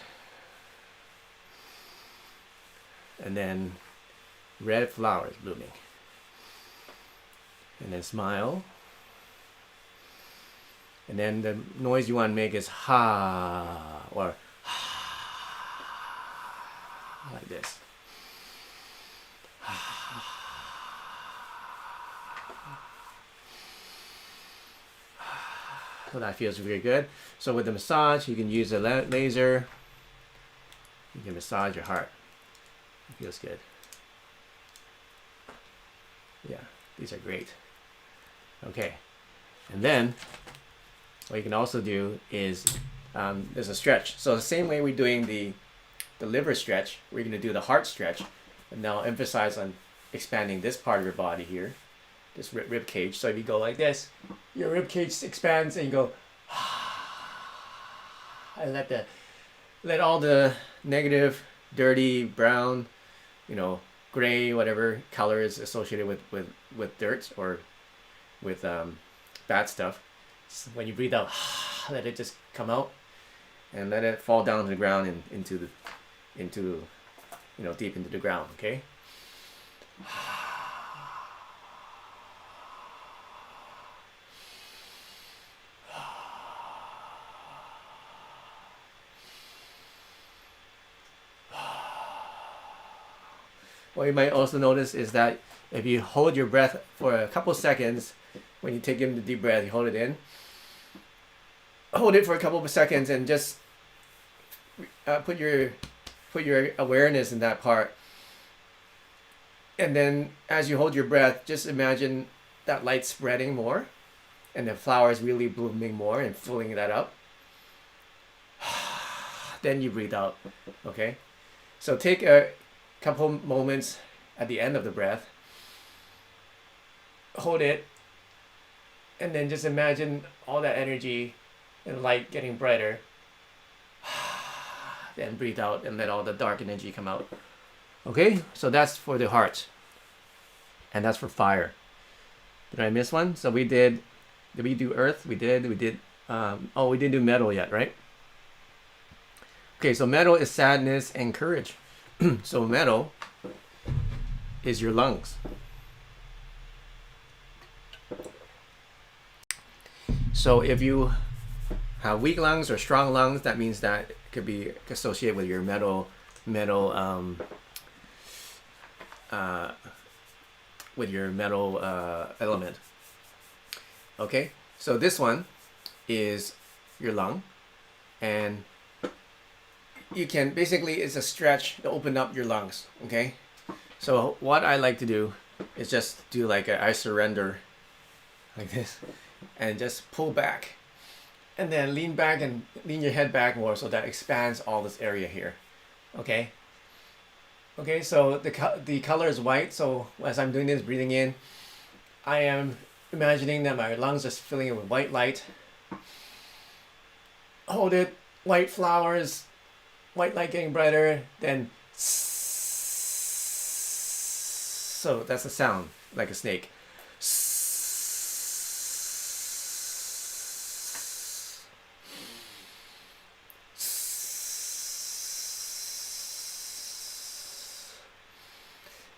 Speaker 1: And then red flowers blooming. And then smile. And then the noise you want to make is ha, or ha, like this. So that feels very good. So with the massage, you can use a laser. You can massage your heart. It feels good. Yeah, these are great. Okay, and then what you can also do is there's a stretch. So the same way we're doing the liver stretch, we're going to do the heart stretch, and now emphasize on expanding this part of your body here, this rib cage. So if you go like this, your rib cage expands, and you go, and let all the negative, dirty, brown, gray, whatever color is associated with dirt or with bad stuff. So when you breathe out, let it just come out, and let it fall down to the ground and into deep into the ground. Okay. What you might also notice is that if you hold your breath for a couple seconds, when you take in the deep breath, you hold it in, hold it for a couple of seconds and just put your awareness in that part. And then as you hold your breath, just imagine that light spreading more and the flowers really blooming more and filling that up. Then you breathe out. Okay? So take a couple moments at the end of the breath. Hold it. And then just imagine all that energy and light getting brighter. Then breathe out and let all the dark energy come out. Okay, so that's for the heart. And that's for fire. Did I miss one? So did we do earth? We did, we didn't do metal yet, right? Okay, so metal is sadness and courage. So metal is your lungs. So if you have weak lungs or strong lungs, that means that it could be associated with your metal element. Okay, so this one is your lung, and you can basically, it's a stretch to open up your lungs. Okay, so what I like to do is just do like I surrender like this and just pull back and then lean back and lean your head back more, so that expands all this area here. Okay, so the color is white. So as I'm doing this, breathing in, I am imagining that my lungs are filling it with white light. Hold it, white flowers, white light getting brighter, then so that's a sound like a snake.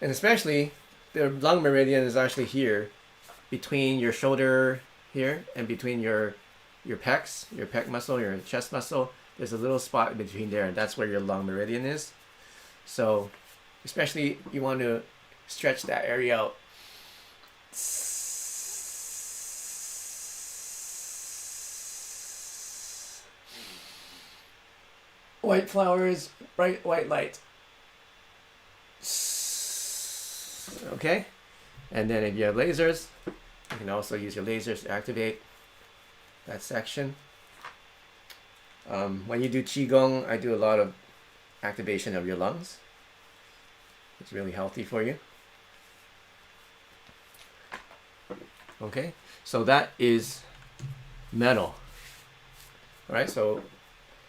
Speaker 1: And especially the lung meridian is actually here between your shoulder here and between your pecs, your pec muscle, your chest muscle. There's a little spot in between there, and that's where your lung meridian is. So especially you want to stretch that area out. White flowers, bright white light. Okay, and then if you have lasers, you can also use your lasers to activate that section. When you do Qigong, I do a lot of activation of your lungs. It's really healthy for you. Okay, so that is metal. All right, so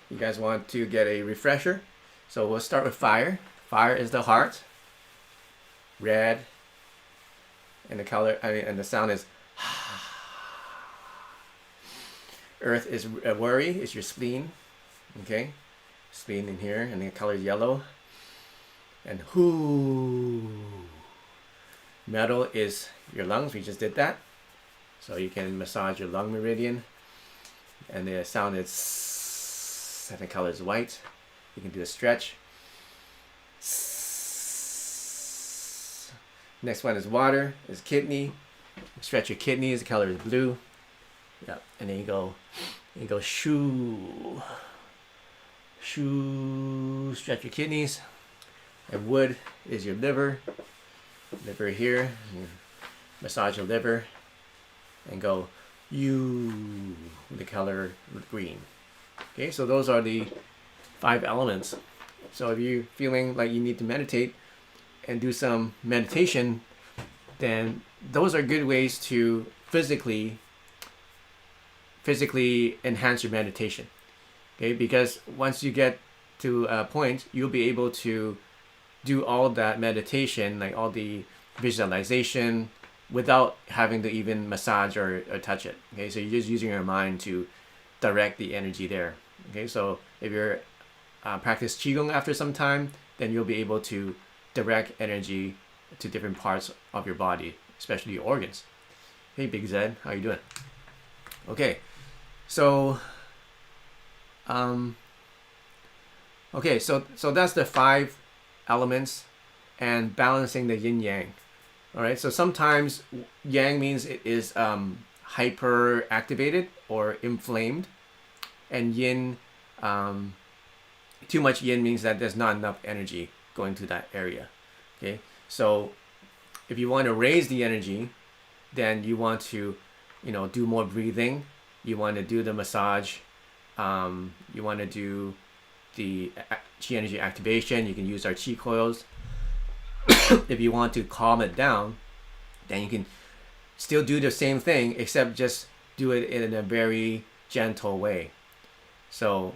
Speaker 1: you guys want to get a refresher? So we'll start with fire. Fire is the heart. Red, and the color, and the sound is. Earth is worry, is your spleen. Okay, spleen in here, and the color is yellow. And whoo, metal is your lungs. We just did that, so you can massage your lung meridian, and the sound is, and the color is white. You can do a stretch. Next one is water, is kidney. Stretch your kidneys, the color is blue. Yeah, and then you go shoo, stretch your kidneys. And wood is your liver here. You massage your liver and go you, the color green. Okay, so those are the 5 elements. So if you're feeling like you need to meditate and do some meditation, then those are good ways to physically enhance your meditation. Okay, because once you get to a point, you'll be able to do all that meditation, like all the visualization, without having to even massage or touch it. Okay, so you're just using your mind to direct the energy there. Okay, so if you're practice Qigong after some time, then you'll be able to direct energy to different parts of your body, especially your organs. Hey, Big Zed, how you doing? Okay, so so that's the 5 elements and balancing the yin yang. All right, so sometimes yang means it is hyper activated or inflamed, And yin, too much yin means that there's not enough energy going to that area. Okay, so if you want to raise the energy, then you want to, do more breathing. You want to do the massage. You want to do the Qi energy activation. You can use our Qi coils. If you want to calm it down, then you can still do the same thing, except just do it in a very gentle way. So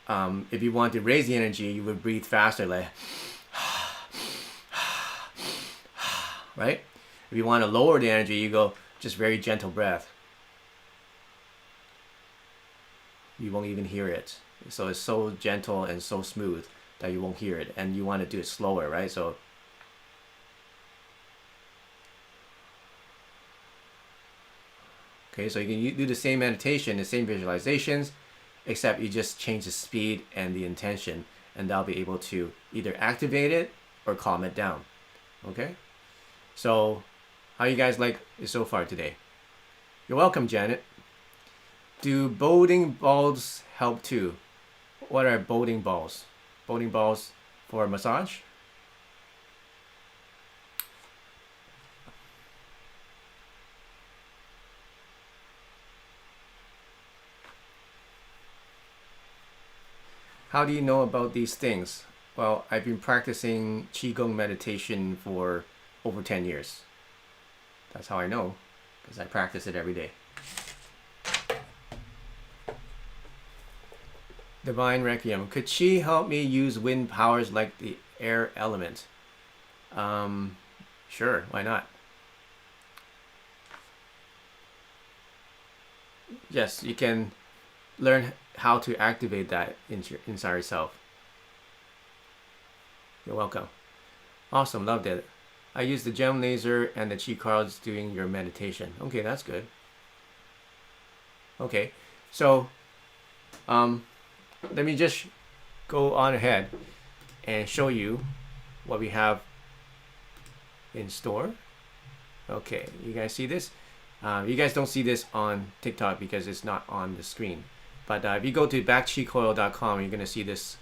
Speaker 1: if you want to raise the energy, you would breathe faster, like right? If you want to lower the energy, you go just very gentle breath. You won't even hear it. So it's so gentle and so smooth that you won't hear it. And you want to do it slower, right? So okay, so you can do the same meditation, the same visualizations, except you just change the speed and the intention, and that'll be able to either activate it or calm it down. Okay? So how you guys like it so far today? You're welcome, Janet. Do bowling balls help too? What are bowling balls? Bowling balls for massage? How do you know about these things? Well, I've been practicing Qigong meditation for over 10 years. That's how I know, because I practice it every day. Divine Requiem. Could Qi help me use wind powers like the air element? Sure, why not? Yes, you can learn how to activate that inside yourself. You're welcome. Awesome, loved it. I use the gem laser and the Qi Coils doing your meditation. Okay, that's good. Okay, so let me just go on ahead and show you what we have in store. Okay, you guys see this? You guys don't see this on TikTok because it's not on the screen. But if you go to backqicoil.com, you're going to see this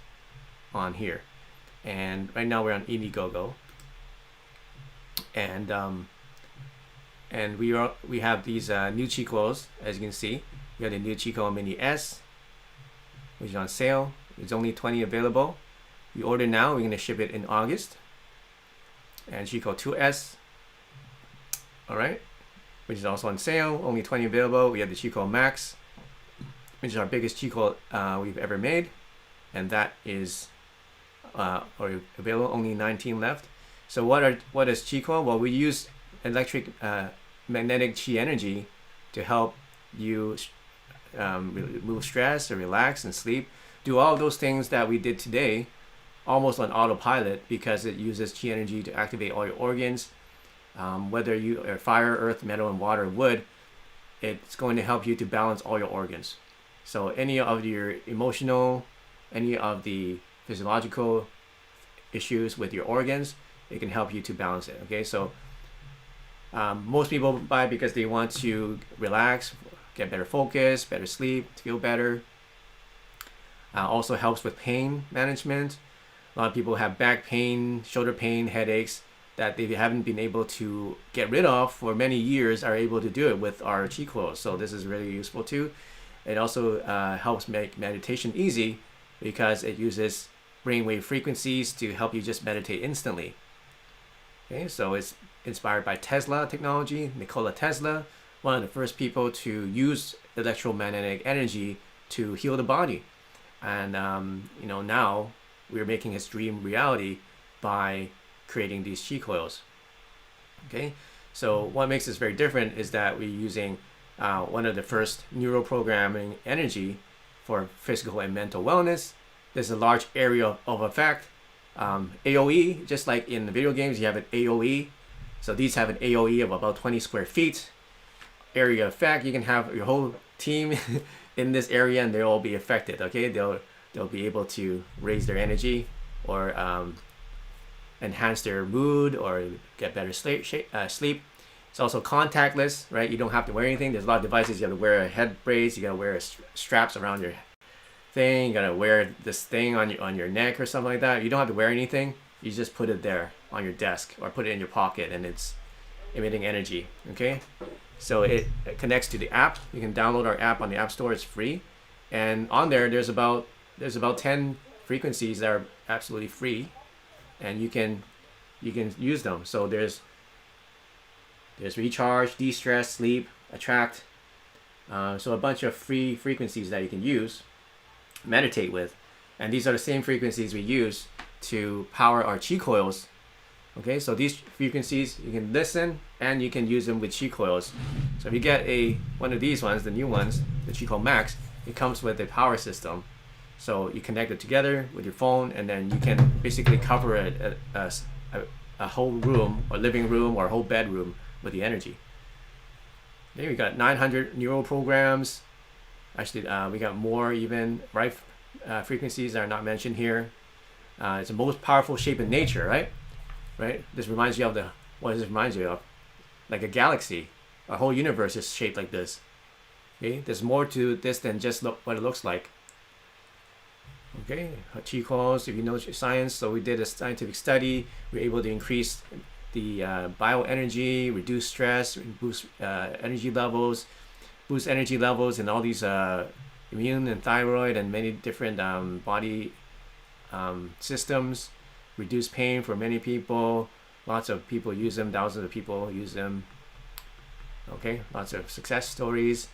Speaker 1: on here. And right now we're on Indiegogo. And we have these new Qi Coils, as you can see. We have the new Qi Coil Mini S, which is on sale. There's only 20 available. You order now, we're going to ship it in August. And Qi Coil 2S, all right, which is also on sale, only 20 available. We have the Qi Coil Max, which is our biggest Qi Coil we've ever made, and that is available, only 19 left. So what is Qi Coil? Well, we use electric magnetic Qi energy to help you remove stress or relax and sleep. Do all of those things that we did today almost on autopilot, because it uses Qi energy to activate all your organs. Whether you are fire, earth, metal, and water, wood, it's going to help you to balance all your organs. So any of your emotional, any of the physiological issues with your organs, it can help you to balance it. Okay, so most people buy it because they want to relax, get better focus, better sleep, feel better. Also helps with pain management. A lot of people have back pain, shoulder pain, headaches that they haven't been able to get rid of for many years, are able to do it with our Qi Coils. So this is really useful too. It also helps make meditation easy because it uses brainwave frequencies to help you just meditate instantly. Okay, so it's inspired by Tesla technology. Nikola Tesla, one of the first people to use electromagnetic energy to heal the body. And now we're making his dream reality by creating these Qi Coils. Okay, so what makes this very different is that we're using one of the first neuroprogramming energy for physical and mental wellness. There's a large area of effect. AOE, just like in the video games, you have an AOE. So these have an AOE of about 20 square feet. Area effect, you can have your whole team in this area and they'll all be affected. Okay, they'll be able to raise their energy or enhance their mood or get better sleep. It's also contactless, right? You don't have to wear anything. There's a lot of devices. You have to wear a head brace. You got to wear straps around your thing. You got to wear this thing on your neck or something like that. You don't have to wear anything. You just put it there on your desk or put it in your pocket, and it's emitting energy. Okay, so it connects to the app. You can download our app on the App Store. It's free, and on there there's about 10 frequencies that are absolutely free, and you can use them. So there's recharge, de-stress, sleep, attract. So a bunch of free frequencies that you can use, meditate with, and these are the same frequencies we use to power our Qi Coils. Okay, so these frequencies you can listen and you can use them with Qi Coils. So if you get one of these ones, the new ones, the Qi Coil Max, it comes with a power system. So you connect it together with your phone, and then you can basically cover a whole room or living room or a whole bedroom with the energy. There we got 900 neural programs. Actually, we got more even, right? Frequencies that are not mentioned here. It's the most powerful shape in nature, right? Right? This reminds you of what does this remind you of? Like a galaxy. Our whole universe is shaped like this. Okay? There's more to this than just what it looks like. Okay, Qi Coils, if you know science, so we did a scientific study. We were able to increase the bioenergy, reduce stress, boost energy levels in all these immune and thyroid and many different body systems, reduce pain for many people. Lots of people use them, thousands of people use them. Okay, lots of success stories.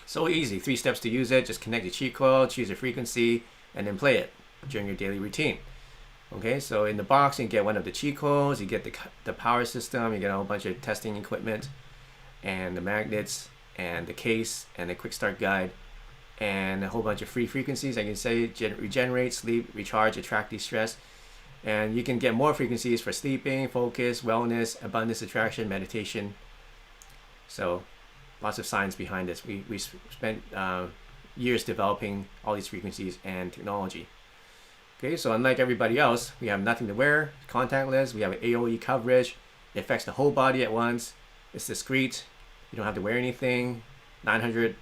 Speaker 1: So easy, 3 steps to use it. Just connect the Qi Coil, choose a frequency, and then play it during your daily routine. Okay, so in the box you get one of the Qi Coils, you get the power system, you get a whole bunch of testing equipment, and the magnets, and the case, and the quick start guide, and a whole bunch of free frequencies. I can say regenerate, sleep, recharge, attract, de-stress. And you can get more frequencies for sleeping, focus, wellness, abundance, attraction, meditation. So lots of science behind this. We spent years developing all these frequencies and technology. Okay, so unlike everybody else, we have nothing to wear, contactless, we have an AOE coverage, it affects the whole body at once, it's discreet, you don't have to wear anything, 900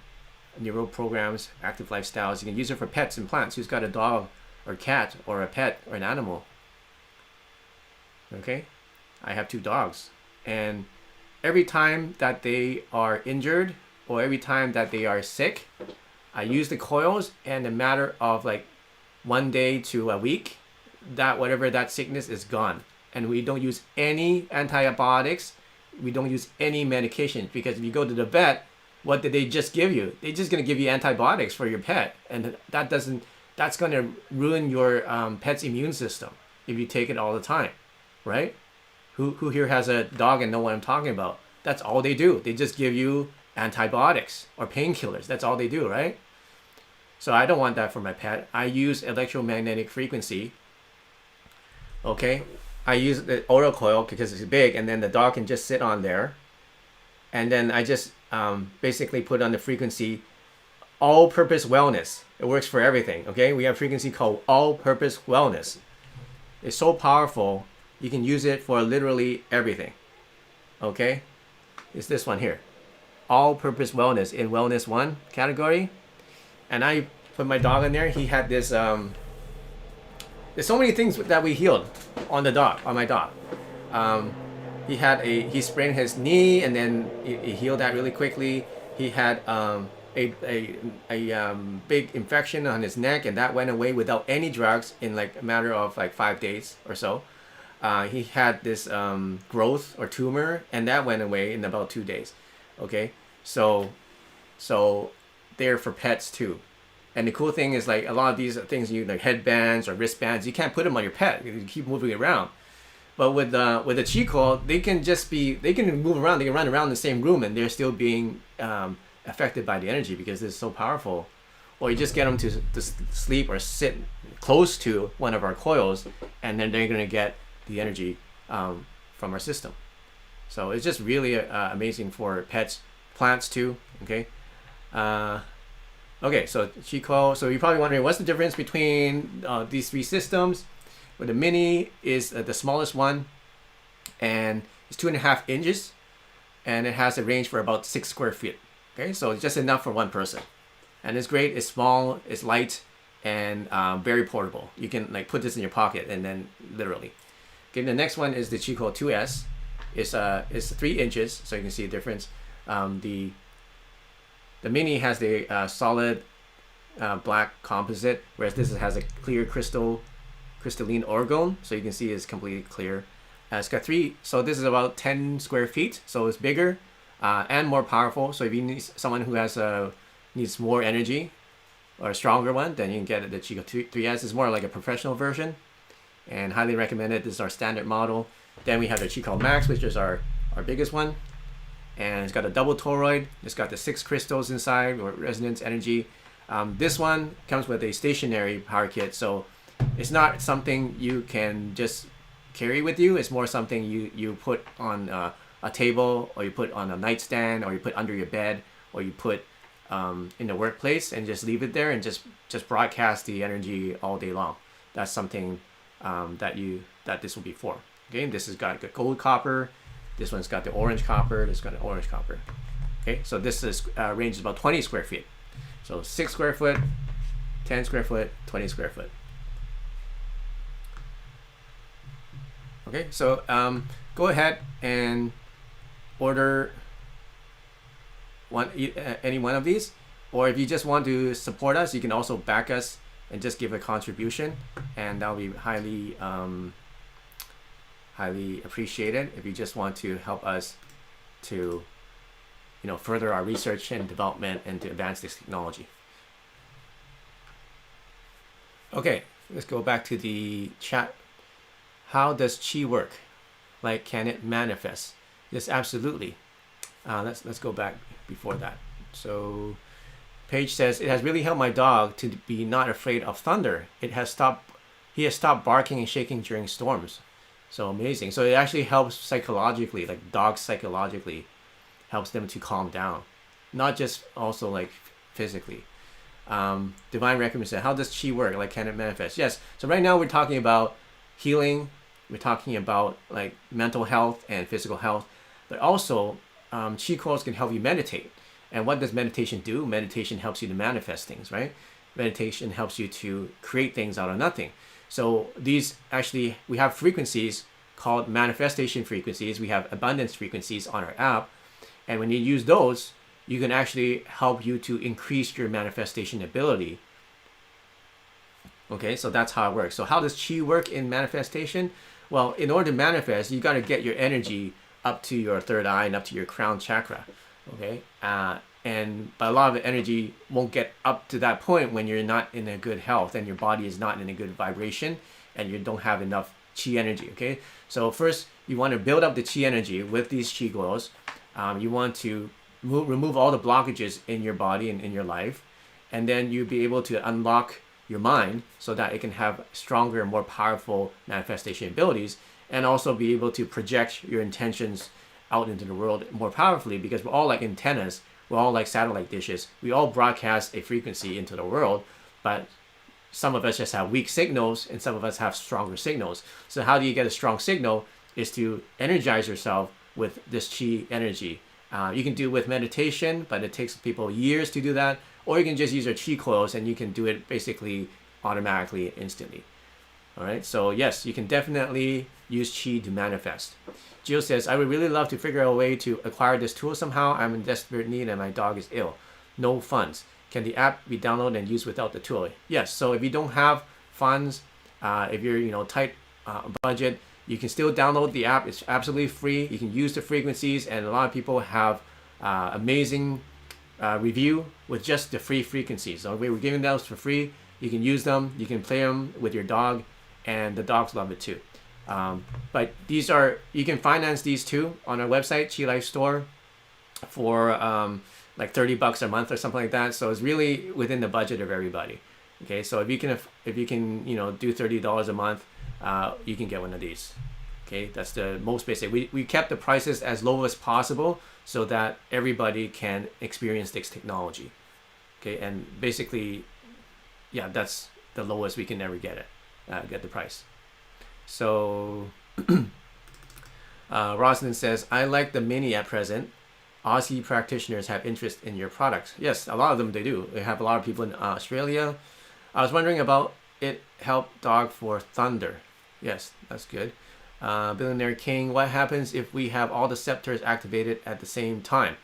Speaker 1: neural programs, active lifestyles. You can use it for pets and plants. Who's got a dog or cat or a pet or an animal? Okay, I have 2 dogs, and every time that they are injured or every time that they are sick, I use the coils, and in a matter of like 1 day to a week, that whatever that sickness is gone. And we don't use any antibiotics. We don't use any medication, because if you go to the vet, what did they just give you? They're just gonna give you antibiotics for your pet, and that's gonna ruin your pet's immune system if you take it all the time, right? Who here has a dog and know what I'm talking about? That's all they do. They just give you antibiotics or painkillers. That's all they do, right? So I don't want that for my pet. I use electromagnetic frequency. Okay, I use the oil coil because it's big, and then the dog can just sit on there, and then I just basically put on the frequency all-purpose wellness. It works for everything. Okay, we have a frequency called all-purpose wellness. It's so powerful, you can use it for literally everything. Okay, it's this one here, all-purpose wellness in wellness 1 category. And I put my dog in there. He had this there's so many things that we healed on my dog. He sprained his knee, and then he healed that really quickly. He had a big infection on his neck, and that went away without any drugs in like a matter of like 5 days or so. He had this growth or tumor, and that went away in about 2 days. Okay, so they're for pets too. And the cool thing is, like, a lot of these things, like headbands or wristbands, you can't put them on your pet. You keep moving it around. But with the Qi Coil, they can move around. They can run around the same room, and they're still being affected by the energy because it's so powerful. Or you just get them to sleep or sit close to one of our coils, and then they're going to get the energy from our system. So it's just really amazing for pets, plants too. Okay. Okay, so Qi Coil. So you're probably wondering, what's the difference between these 3 systems? Well, the mini is the smallest one, and it's 2.5 inches. and it has a range for about 6 square feet. Okay, so it's just enough for one person, and it's great. It's small, it's light, and very portable. You can like put this in your pocket and then literally. Okay, the next one is the Qi Coil 2S. It's 3 inches, so you can see the difference. The mini has the solid black composite, whereas this has a clear crystalline orgone, so you can see it's completely clear. It's got 3, so this is about 10 square feet, so it's bigger and more powerful. So if you need someone who has needs more energy or a stronger one, then you can get the Qi Coil 3S. It's more like a professional version, and highly recommended. This is our standard model. Then we have the Qi Coil Max, which is our biggest one, and it's got a double toroid. It's got the 6 crystals inside, or resonance energy. This one comes with a stationary power kit, so it's not something you can just carry with you. It's more something you put on a table, or you put on a nightstand, or you put under your bed, or you put in the workplace and just leave it there and just broadcast the energy all day long. That's something that this will be for. Okay, this has got gold copper. This one's got the orange copper. This got an orange copper. Okay, so this is range is about 20 square feet. So 6 square foot, 10 square foot, 20 square foot. Okay, so go ahead and order any one of these, or if you just want to support us, you can also back us and just give a contribution, and that'll be highly appreciated. If you just want to help us to further our research and development and to advance this technology. Okay, let's go back to the chat. How does Qi work? Like, can it manifest? Yes, absolutely. Let's go back before that. So Paige says, it has really helped my dog to be not afraid of thunder. He has stopped barking and shaking during storms. So amazing. So it actually helps psychologically, like dogs psychologically helps them to calm down, not just also like physically. Divine Recommend said, how does Qi work? Like, can it manifest? Yes. So right now we're talking about healing. We're talking about like mental health and physical health, but also Qi Coils can help you meditate. And what does meditation do? Meditation helps you to manifest things, right? Meditation helps you to create things out of nothing. So these actually, we have frequencies called manifestation frequencies. We have abundance frequencies on our app. And when you use those, you can actually help you to increase your manifestation ability. Okay, so that's how it works. So how does Qi work in manifestation? Well, in order to manifest, you got to get your energy up to your third eye and up to your crown chakra. Okay, but a lot of the energy won't get up to that point when you're not in a good health and your body is not in a good vibration and you don't have enough Qi energy. Okay, so first you want to build up the Qi energy with these Qi Coils. You want to remove all the blockages in your body and in your life, and then you'll be able to unlock your mind so that it can have stronger and more powerful manifestation abilities, and also be able to project your intentions out into the world more powerfully, because we're all like antennas, we're all like satellite dishes. We all broadcast a frequency into the world, but some of us just have weak signals and some of us have stronger signals. So how do you get a strong signal? Is to energize yourself with this Qi energy. You can do it with meditation, but it takes people years to do that. Or you can just use your Qi Coils and you can do it basically automatically, instantly. All right, so yes, you can definitely use Qi to manifest. Jill says, I would really love to figure out a way to acquire this tool somehow. I'm in desperate need and my dog is ill. No funds. Can the app be downloaded and used without the tool? Yes, so if you don't have funds, if you're tight budget, you can still download the app. It's absolutely free. You can use the frequencies, and a lot of people have amazing review with just the free frequencies. So we're giving those for free. You can use them. You can play them with your dog, and the dogs love it too. But these are, you can finance these too on our website, Qi Life Store, for like $30 a month or something like that. So it's really within the budget of everybody. Okay, so if you can do $30 a month, you can get one of these. Okay, that's the most basic. We kept the prices as low as possible so that everybody can experience this technology. Okay, and basically, yeah, that's the lowest we can ever get the price. So Rosalind says, I like the mini at present. Aussie practitioners have interest in your products. Yes, a lot of them they do. They have a lot of people in Australia. I was wondering about it help dog for thunder. Yes, that's good. Billionaire King, what happens if we have all the scepters activated at the same time?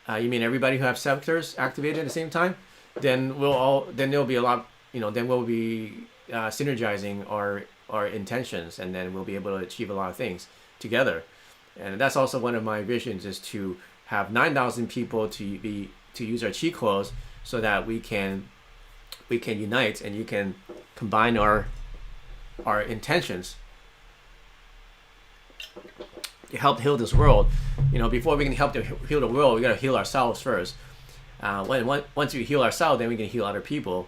Speaker 1: You mean everybody who have scepters activated at the same time? Then there'll be a lot, then we'll be synergizing our intentions, and then we'll be able to achieve a lot of things together. And that's also one of my visions, is to have 9,000 people to use our Qi Coils, so that we can unite, and you can combine our intentions to help heal this world. Before we can help to heal the world, we got to heal ourselves first. Once we heal ourselves, then we can heal other people.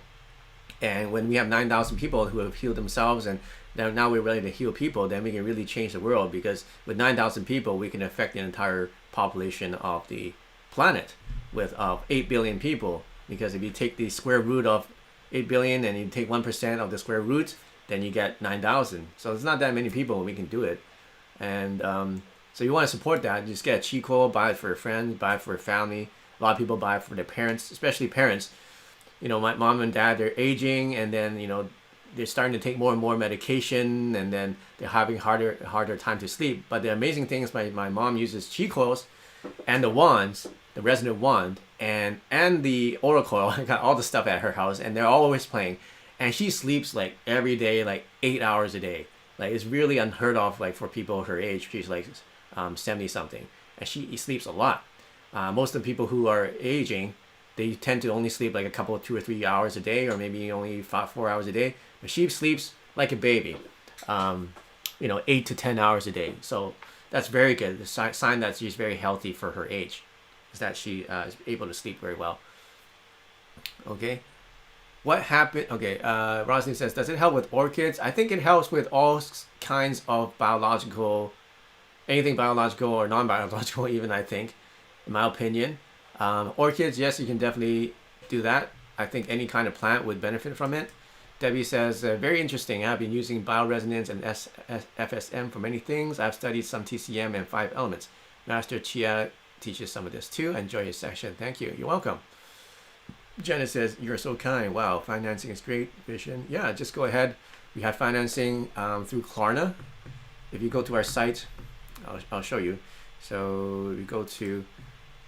Speaker 1: And when we have 9,000 people who have healed themselves, and now we're ready to heal people, then we can really change the world. Because with 9,000 people, we can affect the entire population of the planet with 8 billion people. Because if you take the square root of 8 billion and you take 1% of the square root, then you get 9,000. So it's not that many people, we can do it. And so you want to support that. Just get a Qi Coil, buy it for a friend, buy it for a family. A lot of people buy it for their parents, especially parents. My mom and dad, they're aging, and then they're starting to take more and more medication, and then they're having harder time to sleep. But the amazing thing is my mom uses Qi Coils and the wands, the resonant wand, and the oracle. I got all the stuff at her house, and they're always playing. And she sleeps like every day, like 8 hours a day. Like, it's really unheard of, like, for people her age. She's like 70 something, and she sleeps a lot. Most of the people who are aging, they tend to only sleep like a couple of 2 or 3 hours a day, or maybe only 4 hours a day. But she sleeps like a baby, 8 to 10 hours a day. So that's very good. The sign that she's very healthy for her age is that she is able to sleep very well. Okay. What happened? Okay. Rosalind says, does it help with orchids? I think it helps with all kinds of biological, anything biological or non-biological even, I think, in my opinion. Orchids, yes, you can definitely do that. I think any kind of plant would benefit from it. Debbie says, very interesting. I've been using bioresonance and FSM for many things. I've studied some TCM and 5 elements. Master Chia teaches some of this too. Enjoy your session. Thank you. You're welcome. Jenna says, you're so kind. Wow, financing is great. Vision. Yeah, just go ahead. We have financing through Klarna. If you go to our site, I'll show you. So we go to...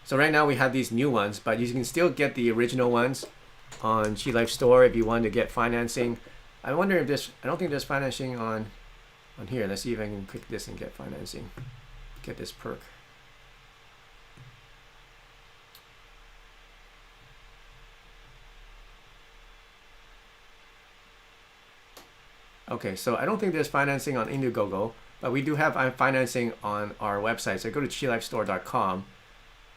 Speaker 1: So right now we have these new ones, but you can still get the original ones on Qi Life Store if you want to get financing. I wonder if I don't think there's financing on here. Let's see if I can click this and get financing. Get this perk. Okay, so I don't think there's financing on Indiegogo, but we do have financing on our website. So go to qilifestore.com,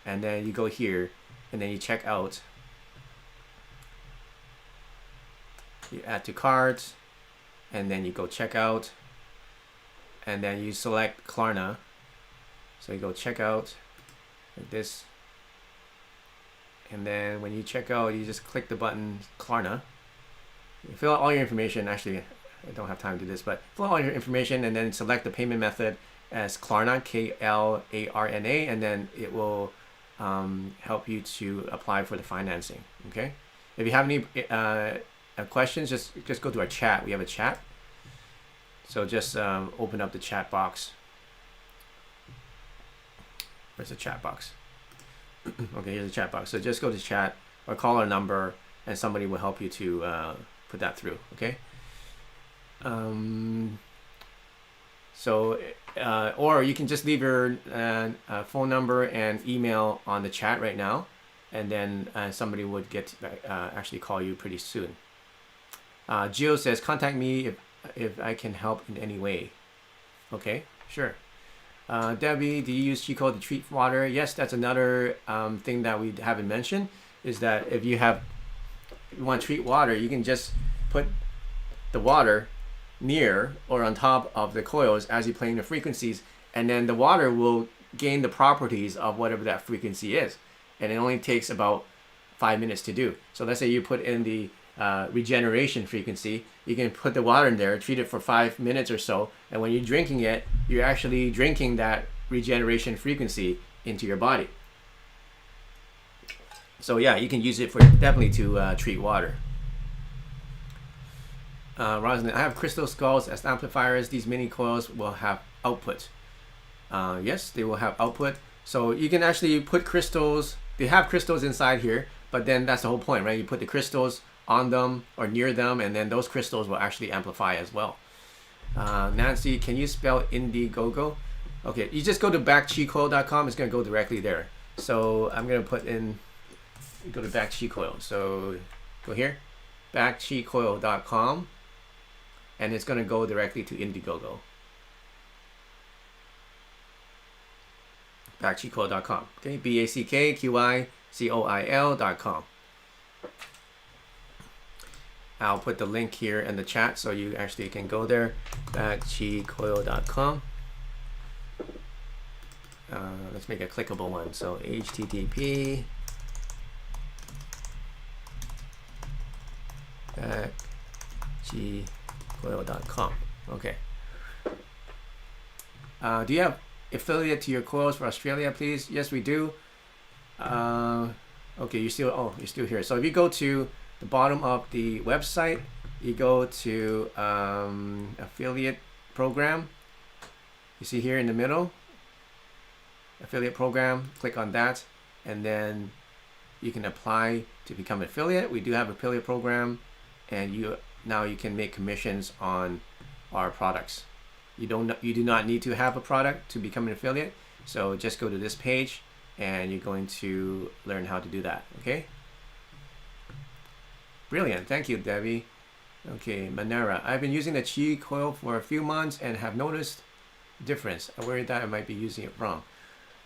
Speaker 1: and then you go here, and then you check out. You add to cart, and then you go check out, and then you select Klarna. So you go check out like this, and then when you check out, you just click the button Klarna. You fill out all your information. Actually, I don't have time to do this, but fill out all your information and then select the payment method as Klarna, Klarna, and then it will help you to apply for the financing. Okay. If you have any questions, just go to our chat. We have a chat. So just open up the chat box. Where's the chat box? Okay, here's the chat box. So just go to chat or call our number, and somebody will help you to put that through. Okay. Or you can just leave your phone number and email on the chat right now, and then somebody would get actually call you pretty soon. Gio says, contact me if I can help in any way. Okay, sure. Debbie, do you use Qi Coil to treat water? Yes, that's another thing that we haven't mentioned, is that if you want to treat water, you can just put the water near or on top of the coils as you're playing the frequencies, and then the water will gain the properties of whatever that frequency is, and it only takes about 5 minutes to do. So let's say you put in the regeneration frequency, you can put the water in there, treat it for 5 minutes or so, and when you're drinking it, you're actually drinking that regeneration frequency into your body. So yeah, you can use it for definitely to treat water. Rosalind, I have crystal skulls as amplifiers. These mini coils will have output. Yes, they will have output. So you can actually put crystals. They have crystals inside here, but then that's the whole point, right? You put the crystals on them or near them, and then those crystals will actually amplify as well. Nancy, can you spell Indiegogo? Okay, you just go to backqicoil.com. It's going to go directly there. So I'm going to put in, go to backqicoil. So go here, backqicoil.com, and it's going to go directly to Indiegogo. backqicoil.com. Okay, backqicoil.com. I'll put the link here in the chat so you actually can go there. backqicoil.com. Let's make a clickable one. So http backqicoil.com. Okay. Do you have affiliate to your coils for Australia, please? Yes, we do. Okay, you're still here. So if you go to the bottom of the website, you go to affiliate program. You see here in the middle, affiliate program, click on that, and then you can apply to become an affiliate. We do have an affiliate program, and now you can make commissions on our products. You do not need to have a product to become an affiliate. So just go to this page and you're going to learn how to do that. Okay. Brilliant. Thank you, Debbie. Okay, Manera. I've been using the Qi coil for a few months and have noticed difference. I worry that I might be using it wrong.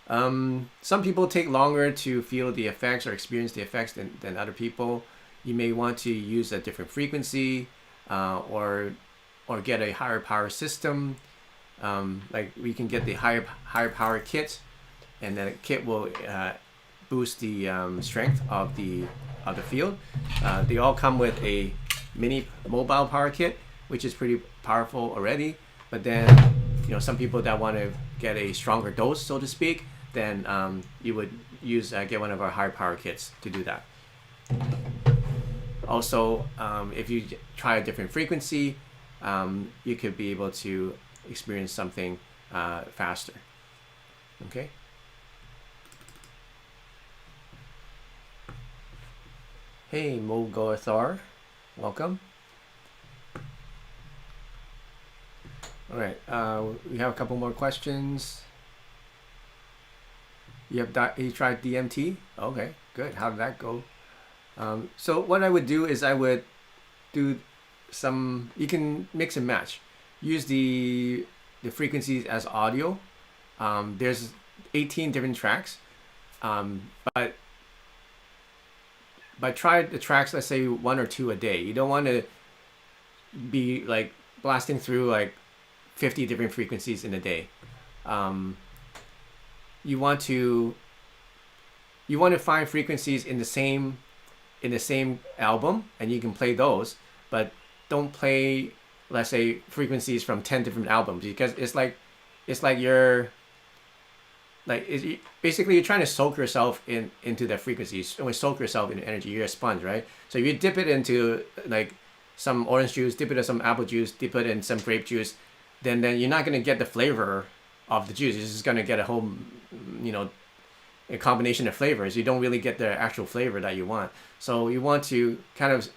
Speaker 1: Some people take longer to feel the effects or experience the effects than other people. You may want to use a different frequency or get a higher power system. Like we can get the higher power kit, and the kit will boost the strength of the field. They all come with a mini mobile power kit, which is pretty powerful already. But then, some people that want to get a stronger dose, so to speak, then you would get one of our higher power kits to do that. Also, if you try a different frequency, you could be able to experience something faster. Okay. Hey, Mogothar, welcome. All right, we have a couple more questions. You tried DMT? Okay, good. How did that go? So what I would do is I would do you can mix and match. Use the frequencies as audio. There's 18 different tracks, but try the tracks, let's say 1 or 2 a day. You don't want to be like blasting through like 50 different frequencies in a day. You want to find frequencies in the same album, and you can play those, but don't play, let's say, frequencies from 10 different albums, because it's like you're basically you're trying to soak yourself into that frequency. When you soak yourself in energy, you're a sponge, right? So if you dip it into like some orange juice, dip it in some apple juice, dip it in some grape juice, then you're not going to get the flavor of the juice. You're just going to get a whole, a combination of flavors. You don't really get the actual flavor that you want. So you want to kind of,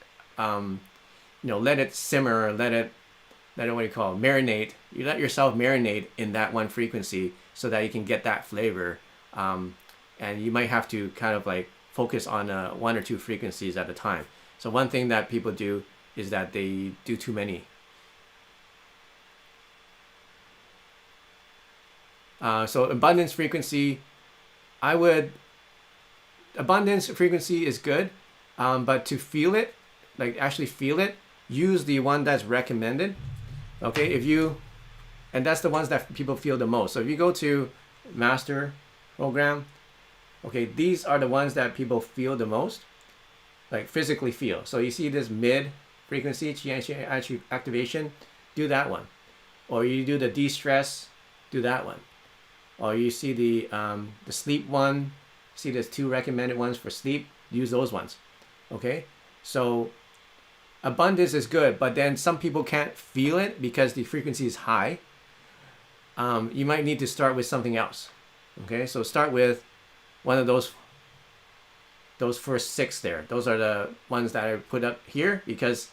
Speaker 1: let it simmer, let it marinate. You let yourself marinate in that one frequency so that you can get that flavor. And you might have to kind of like focus on 1 or 2 frequencies at a time. So one thing that people do is that they do too many. So abundance frequency, abundance frequency is good, but to feel it, like actually feel it, use the one that's recommended. Okay, and that's the ones that people feel the most. So if you go to master program, okay, these are the ones that people feel the most. like physically feel. So you see this mid frequency Qi activation, do that one. Or you do the de-stress, do that one. Or you see the sleep one, see there's 2 recommended ones for sleep, use those ones. Okay, so abundance is good, but then some people can't feel it because the frequency is high. You might need to start with something else. Okay, so start with one of those first 6 there. Those are the ones that I put up here because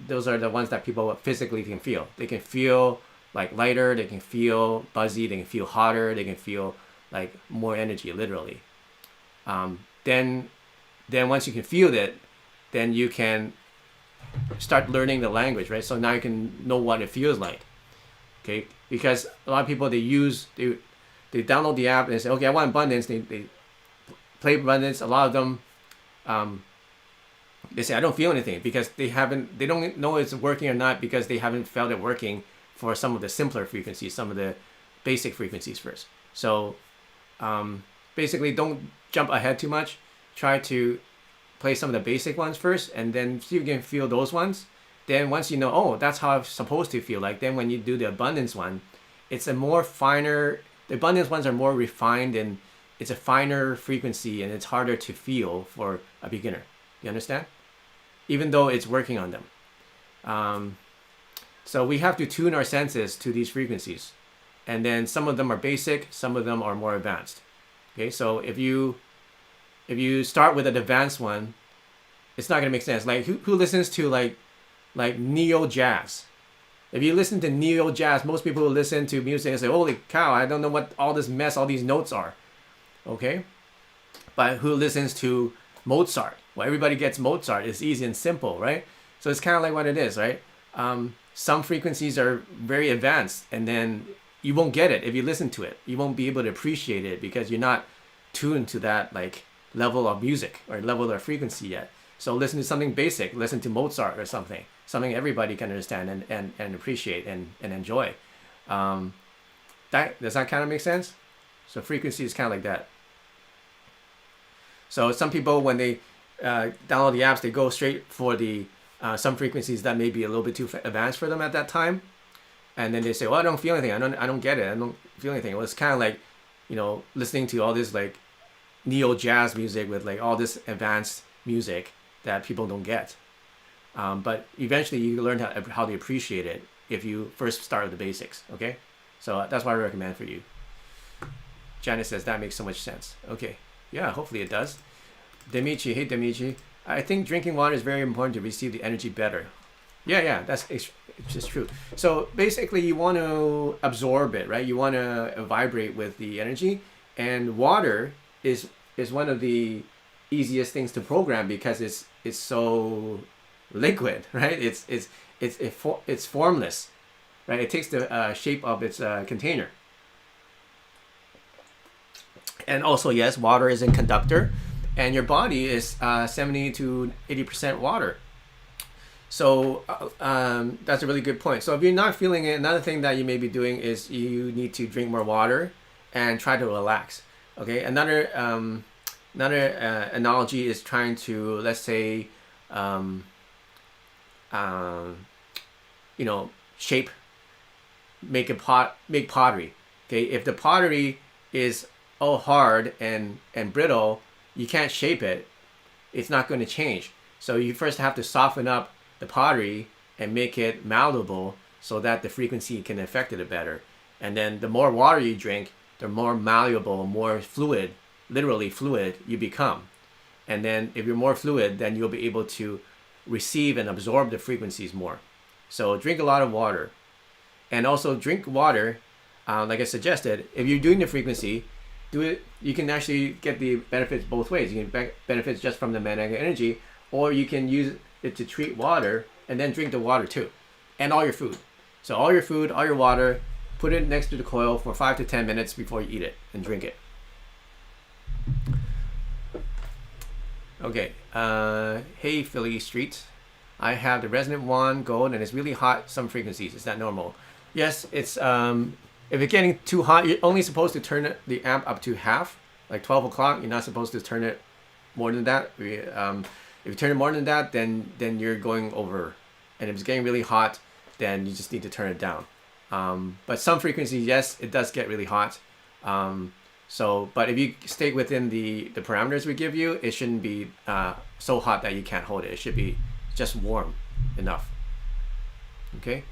Speaker 1: those are the ones that people physically can feel. They can feel like lighter, they can feel buzzy, they can feel hotter, they can feel like more energy, literally. Then once you can feel it, then you can start learning the language, right? So now you can know what it feels like. Okay, because a lot of people they download the app and they say, okay, I want abundance. They play abundance. A lot of them, they say I don't feel anything because they don't know it's working or not because they haven't felt it working for some of the simpler frequencies, some of the basic frequencies first. So basically, don't jump ahead too much. Try to play some of the basic ones first, and then see if you can feel those ones. Then once you know, oh, that's how I'm supposed to feel like, then when you do the abundance one, it's a more finer, the abundance ones are more refined and it's a finer frequency and it's harder to feel for a beginner. You understand? Even though it's working on them. So we have to tune our senses to these frequencies. And then some of them are basic, some of them are more advanced. Okay, so if you start with an advanced one, it's not gonna make sense. Like who listens to like neo jazz? If you listen to neo jazz, most people who listen to music and say, holy cow, I don't know what all this mess, all these notes are. Okay? But who listens to Mozart? Well, everybody gets Mozart. It's easy and simple, right? So it's kind of like what it is, right? Some frequencies are very advanced and then you won't get it if you listen to it. You won't be able to appreciate it because you're not tuned to that like level of music or level of frequency yet. So listen to something basic, listen to Mozart or something everybody can understand and appreciate and enjoy. Does that kind of make sense? So frequency is kind of like that. So some people, when they download the apps, they go straight for the some frequencies that may be a little bit too advanced for them at that time. And then they say, well, I don't feel anything. I don't get it. I don't feel anything. Well, it's kind of like, listening to all this like neo jazz music with like all this advanced music that people don't get. But eventually you learn how to appreciate it if you first start with the basics. Okay, so that's what I recommend for you. Janice says that makes so much sense. Okay, yeah, hopefully it does. Demichi, hey Demichi, I think drinking water is very important to receive the energy better. Yeah, it's just true. So basically you want to absorb it, right? You want to vibrate with the energy, and water is one of the easiest things to program because it's so liquid, right? It's formless, right? It takes the shape of its container. And also, yes, water is a conductor, and your body is 70 to 80% water. So that's a really good point. So if you're not feeling it, another thing that you may be doing is you need to drink more water and try to relax. Okay, another analogy is trying to, let's say, shape, make pottery. Okay, if the pottery is all hard and brittle, you can't shape it. It's not going to change. So you first have to soften up the pottery and make it malleable so that the frequency can affect it better. And then the more water you drink, the more malleable, more fluid, literally fluid you become. And then if you're more fluid, then you'll be able to receive and absorb the frequencies more. So drink a lot of water. And also drink water, like I suggested, if you're doing the frequency, do it. You can actually get the benefits both ways. You can benefits just from the magnetic energy, or you can use it to treat water and then drink the water too, and all your food. So all your food, all your water, put it next to the coil for 5 to 10 minutes before you eat it and drink it. Okay, hey Philly Street, I have the resonant wand gold and it's really hot some frequencies. Is that normal? Yes, it's if it's getting too hot, you're only supposed to turn the amp up to half, like 12 o'clock. You're not supposed to turn it more than that. If you turn it more than that, then you're going over. And if it's getting really hot, then you just need to turn it down. But some frequencies, yes, it does get really hot. But if you stay within the parameters we give you, it shouldn't be so hot that you can't hold it. It should be just warm enough. Okay,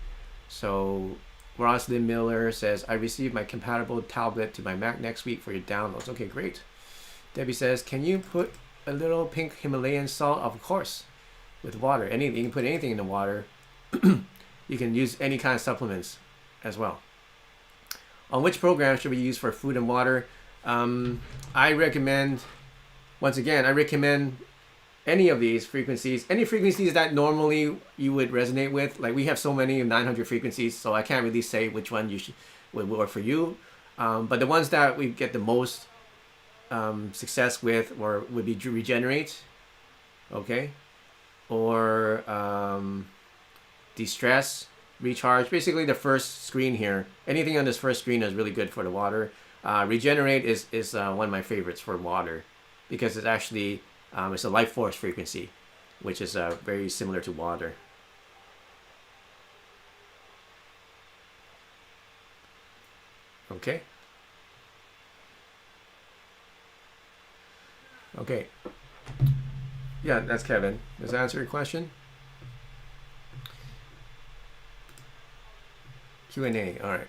Speaker 1: so Roslyn Miller says, I received my compatible tablet to my Mac next week for your downloads. Okay, great. Debbie says, can you put a little pink Himalayan salt? Of course, with water. You can put anything in the water. You can use any kind of supplements as well. On which program should we use for food and water? I recommend any of these frequencies, any frequencies that normally you would resonate with. Like we have so many 900 frequencies, so I can't really say which one would work for you. But the ones that we get the most success with would be regenerate, okay, or de-stress, recharge. Basically, the first screen here, anything on this first screen is really good for the water. Regenerate is one of my favorites for water because it's actually it's a life force frequency, which is very similar to water. Okay. Okay. Yeah, that's Kevin. Does that answer your question? Q&A. All right.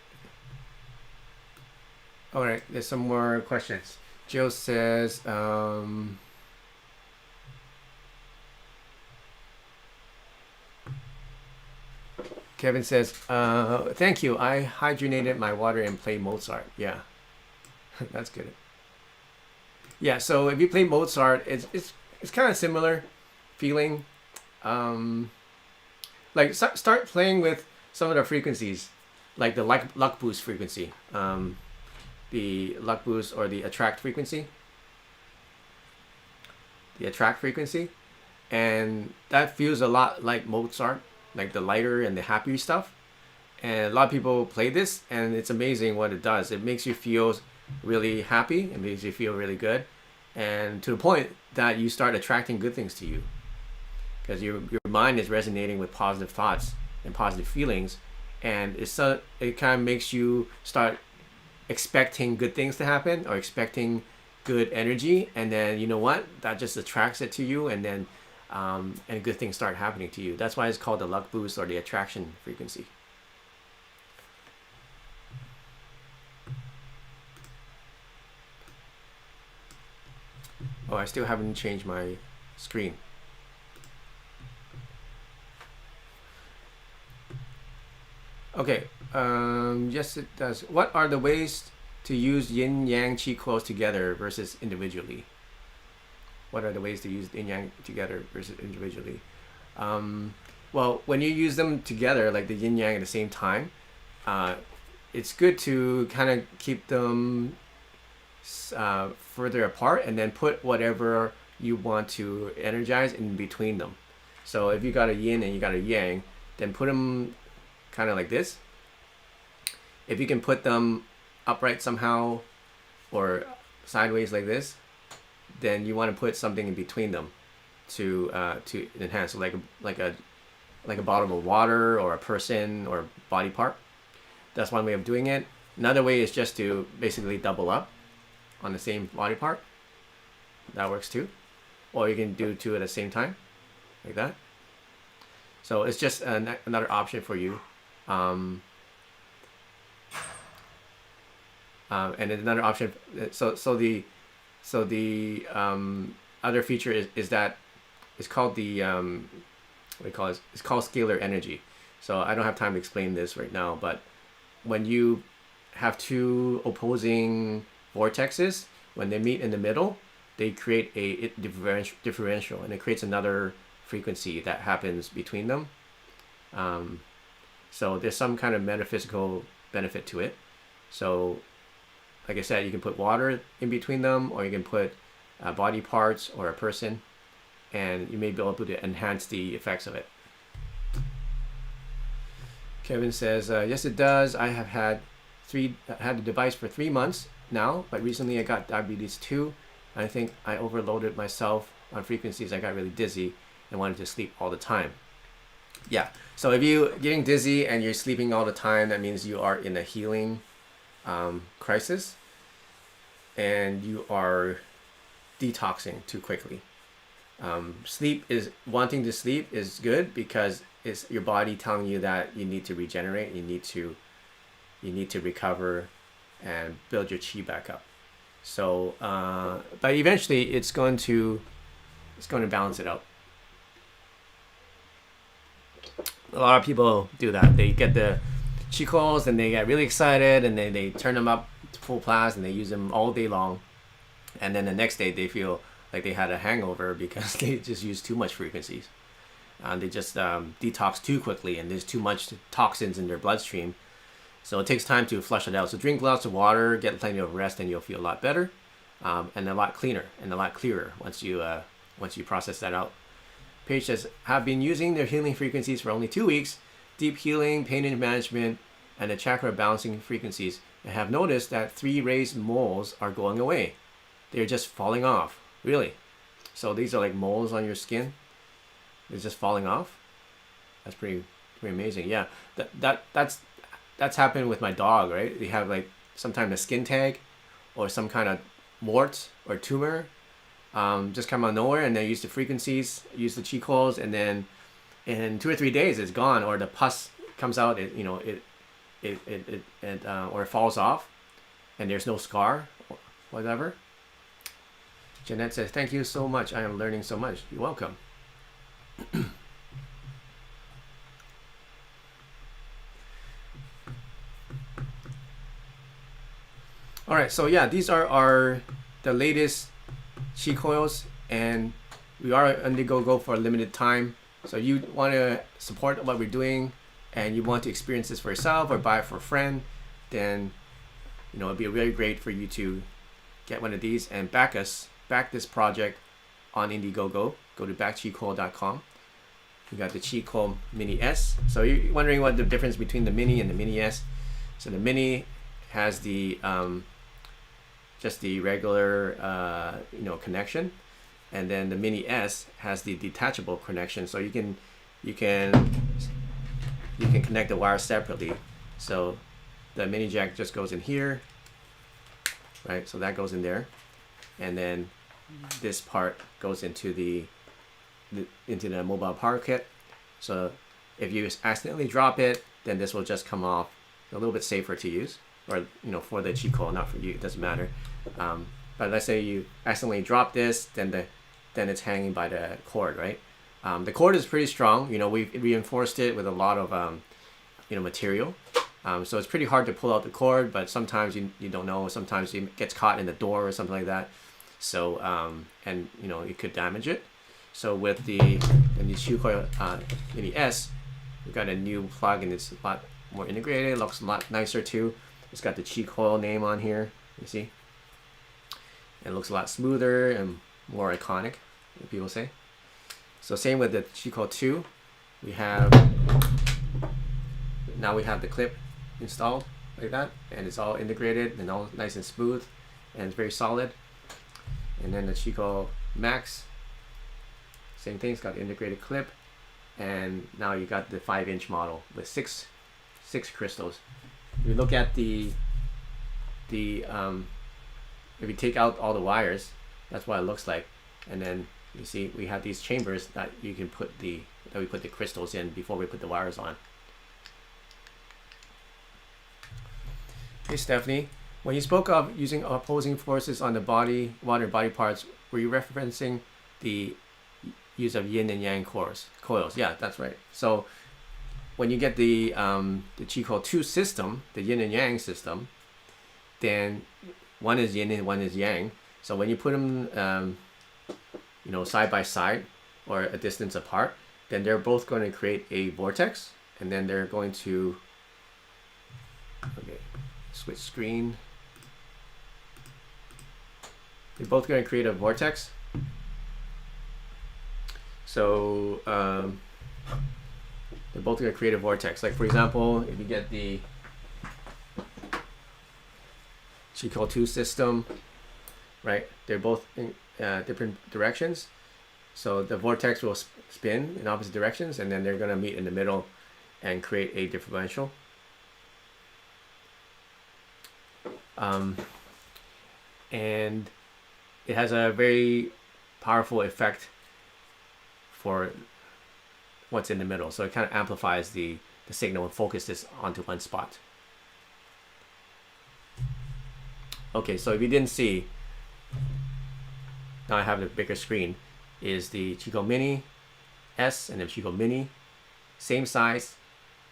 Speaker 1: All right. There's some more questions. Joe says, Kevin says, thank you. I hydrogenated my water and played Mozart. Yeah, that's good. Yeah, so if you play Mozart, it's kind of similar feeling. Like start playing with some of the frequencies, like the luck boost frequency, the luck boost or the attract frequency. The attract frequency, and that feels a lot like Mozart, like the lighter and the happier stuff. And a lot of people play this, and it's amazing what it does. It makes you feel really happy. It makes you feel really good, and to the point that you start attracting good things to you, because your mind is resonating with positive thoughts and positive feelings, and it kind of makes you start expecting good things to happen or expecting good energy, and then you know what, that just attracts it to you, and then and good things start happening to you. That's why it's called the luck boost or the attraction frequency. Oh, I still haven't changed my screen. Okay, yes it does. What are the ways to use Yin Yang Qi Coils together versus individually? What are the ways to use Yin Yang together versus individually? Well, when you use them together, like the Yin Yang at the same time, it's good to kind of keep them further apart and then put whatever you want to energize in between them. So if you got a Yin and you got a Yang, then put them kind of like this. If you can put them upright somehow or sideways like this, then you want to put something in between them to enhance, like a bottle of water or a person or body part. That's one way of doing it. Another way is just to basically double up on the same body part. That works too. Or you can do two at the same time, like that. So it's just another option for you. And then another option. So the other feature is that it's called the what do you call it? It's called scalar energy. So I don't have time to explain this right now, but when you have two opposing vortexes, when they meet in the middle, they create a differential, and it creates another frequency that happens between them. So there's some kind of metaphysical benefit to it. So like I said, you can put water in between them, or you can put body parts or a person, and you may be able to enhance the effects of it. Kevin says, yes it does. I have had the device for 3 months now, but recently I got diabetes 2. I think I overloaded myself on frequencies, I got really dizzy and wanted to sleep all the time. Yeah, so if you're getting dizzy and you're sleeping all the time, that means you are in a healing crisis and you are detoxing too quickly. Wanting to sleep is good because it's your body telling you that you need to regenerate, you need to recover and build your chi back up. So, but eventually it's going to balance it out. A lot of people do that. They get the Qi Coils and they get really excited and they turn them up to full blast and they use them all day long. And then the next day they feel like they had a hangover because they just used too much frequencies. They just detox too quickly and there's too much toxins in their bloodstream. So it takes time to flush it out. So drink lots of water, get plenty of rest, and you'll feel a lot better and a lot cleaner and a lot clearer once you process that out. Paige says, have been using their healing frequencies for only 2 weeks, deep healing, pain management, and the chakra balancing frequencies, and have noticed that 3 raised moles are going away. They're just falling off. Really? So these are like moles on your skin? They're just falling off? That's pretty amazing. Yeah, that's happened with my dog, right? They have like sometimes a skin tag or some kind of wart or tumor just come out of nowhere, and they use the frequencies, use the Qi Coils, and then in 2 or 3 days it's gone, or the pus comes out, or it falls off, and there's no scar, or whatever. Jeanette says, thank you so much. I am learning so much. You're welcome. All right, so yeah, these are the latest Qi Coils, and we are on Indiegogo for a limited time. So you want to support what we're doing and you want to experience this for yourself or buy it for a friend, then it'd be really great for you to get one of these and back this project on Indiegogo. Go to backqicoil.com. We got the Qi Coil Mini S. So you're wondering what the difference between the Mini and the Mini S. So the Mini has the just the regular connection, and then the Mini S has the detachable connection. So you can connect the wires separately. So the mini jack just goes in here, right? So that goes in there, and then this part goes into the mobile power kit. So if you accidentally drop it, then this will just come off. A little bit safer to use, or for the Qi Coil, not for you. It doesn't matter. But let's say you accidentally drop this, then it's hanging by the cord, right? The cord is pretty strong. We've reinforced it with a lot of material. So it's pretty hard to pull out the cord, but sometimes you don't know. Sometimes it gets caught in the door or something like that. So it could damage it. So with the Qi Coil Mini S, we've got a new plug, and it's a lot more integrated. It looks a lot nicer too. It's got the Qi Coil name on here. You see, it looks a lot smoother and more iconic, people say. So same with the Qi Coil 2. We have the clip installed like that, and it's all integrated and all nice and smooth, and it's very solid. And then the Qi Coil Max, same thing. It's got the integrated clip, and now you got the 5-inch model with six crystals. If you look at the if you take out all the wires, that's what it looks like. And then you see we have these chambers that you can put we put the crystals in before we put the wires on. Hey Stephanie, when you spoke of using opposing forces on the body, water body parts, were you referencing the use of Yin and Yang coils? Yeah, that's right. So when you get the Qi Coil 2 system, the Yin and Yang system, then one is Yin and one is Yang. So when you put them side by side or a distance apart, then they're both going to create a vortex, and then they're going to switch screen. They're both going to create a vortex. So they're both going to create a vortex. Like for example, if you get the Qi Coil 2 system, right? They're both in different directions. So the vortex will spin in opposite directions, and then they're going to meet in the middle and create a differential. And it has a very powerful effect for what's in the middle. So it kind of amplifies the signal and focuses onto one spot. Okay, so if you didn't see, now I have the bigger screen, is the Qi Coil Mini S and the Qi Coil Mini. Same size,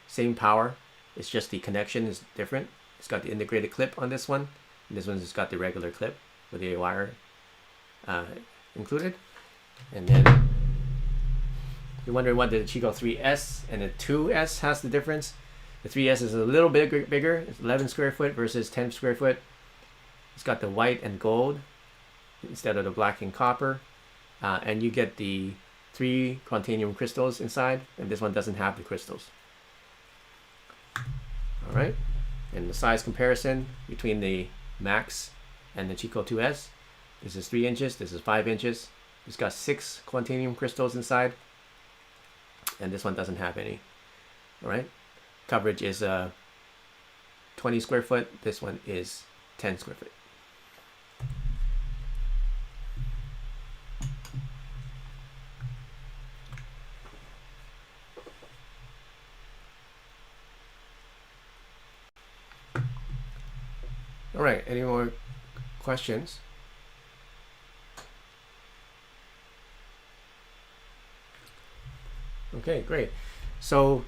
Speaker 1: same power. It's just the connection is different. It's got the integrated clip on this one. And this one's just got the regular clip with the wire included. And then you're wondering what the Qi Coil 3S and the 2S has the difference. The 3S is a little bit bigger. It's 11 square foot versus 10 square foot. It's got the white and gold instead of the black and copper. And you get the 3 quantanium crystals inside, and this one doesn't have the crystals. All right. And the size comparison between the Max and the Qi Coil 2S. This is 3 inches. This is 5 inches. It's got 6 quantanium crystals inside, and this one doesn't have any. All right. Coverage is 20 square foot. This one is 10 square foot. All right, any more questions? Okay, great. So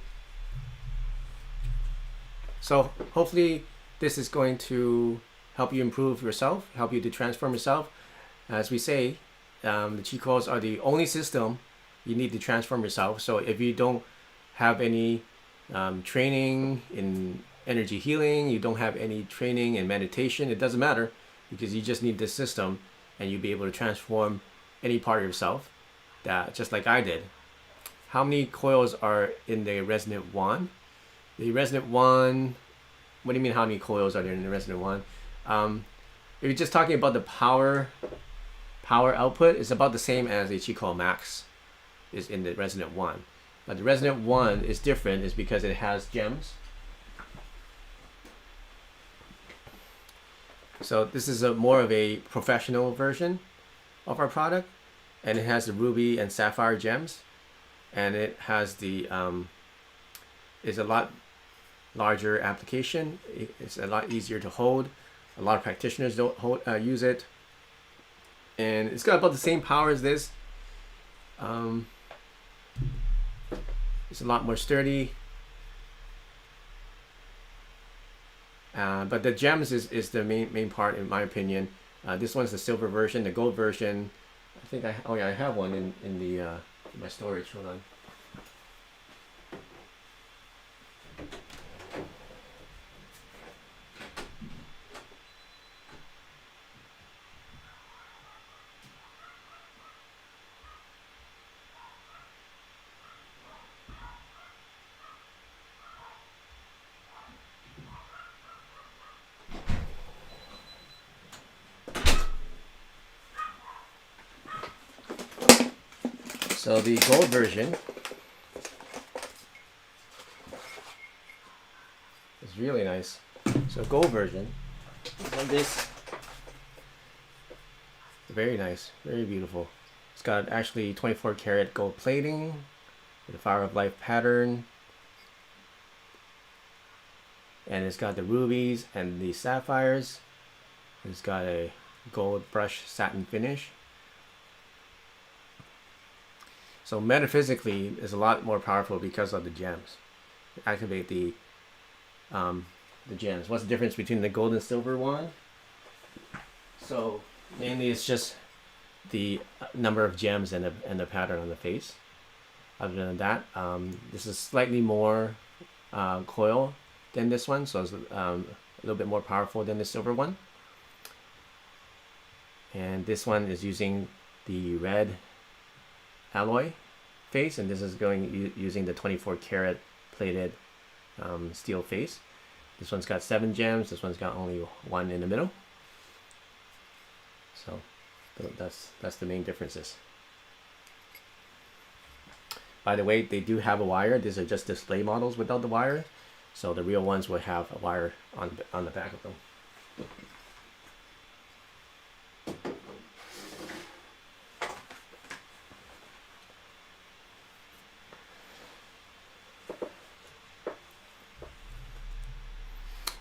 Speaker 1: hopefully this is going to help you improve yourself, help you to transform yourself. As we say, the Qi Coils are the only system you need to transform yourself. So if you don't have any training in energy healing, you don't have any training in meditation, it doesn't matter, because you just need this system and you'll be able to transform any part of yourself, that just like I did. How many coils are in the resonant wand? The resonant wand, what do you mean how many coils are there in the resonant wand? If you're just talking about the power output, it's about the same as the Qi Coil Max is in the resonant wand. But the resonant wand is different, is because it has gems. So this is more of a professional version of our product, and it has the ruby and sapphire gems, and it has the is a lot larger application. It's a lot easier to hold. A lot of practitioners don't use it, and it's got about the same power as this. It's a lot more sturdy. But the gems is the main part, in my opinion. This one's the silver version. The gold version, I think I have one in my storage. Hold on. So the gold version is really nice. So gold version is like this. Very nice, very beautiful. It's got actually 24 karat gold plating with a Fire of Life pattern. And it's got the rubies and the sapphires. It's got a gold brush satin finish. So metaphysically, it's a lot more powerful because of the gems. Activate the gems. What's the difference between the gold and silver wand? So mainly, it's just the number of gems and the pattern on the face. Other than that, this is slightly more coil than this one, so it's a little bit more powerful than the silver one. And this one is using the red alloy face, and this is using the 24 karat plated steel face. This one's got 7 gems. This one's got only 1 in the middle. So that's the main differences. By the way, they do have a wire. These are just display models without the wire. So the real ones will have a wire on the back of them.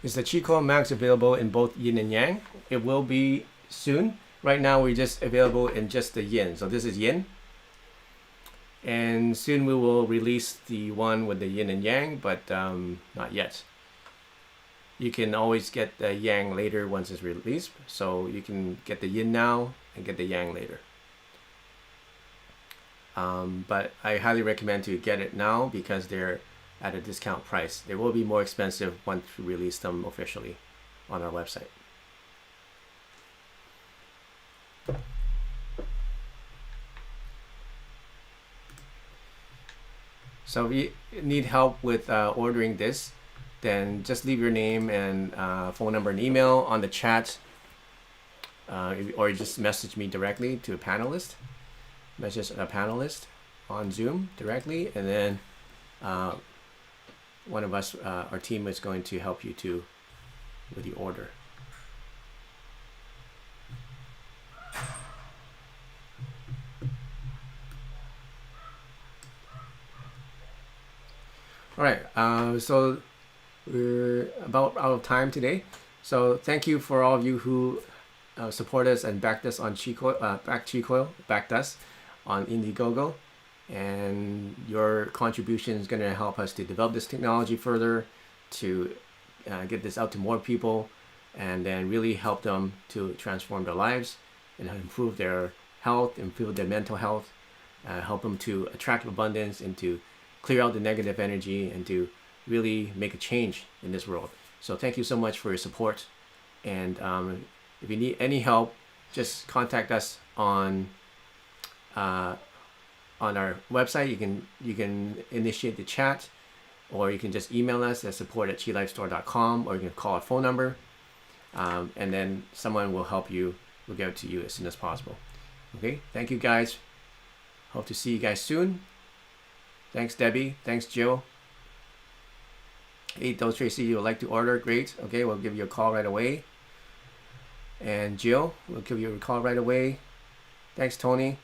Speaker 1: Is the Qi Coil Max available in both Yin and Yang? It will be soon. Right now we're just available in just the Yin. So this is Yin. And soon we will release the one with the Yin and Yang, but not yet. You can always get the Yang later once it's released. So you can get the Yin now and get the Yang later. But I highly recommend to get it now because they're at a discount price. They will be more expensive once we release them officially on our website. So if you need help with ordering this, then just leave your name and phone number and email on the chat, or just message me directly to a panelist. Message a panelist on Zoom directly, and then one of us, our team, is going to help you with the order. All right, so we're about out of time today. So thank you for all of you who support us and backed us on Qi Coil, backed us on Indiegogo. And your contribution is going to help us to develop this technology further, to get this out to more people, and then really help them to transform their lives and improve their health, improve their mental health, help them to attract abundance and to clear out the negative energy and to really make a change in this world. So thank you so much for your support. And if you need any help, just contact us on our website. You can initiate the chat, or you can just email us at support@qilifestore.com, or you can call our phone number, and then someone will help you. We'll get it to you as soon as possible. Okay, thank you guys. Hope to see you guys soon. Thanks, Debbie. Thanks, Jill. Hey, those Tracy, you would like to order? Great. Okay, we'll give you a call right away. And Jill, we'll give you a call right away. Thanks, Tony.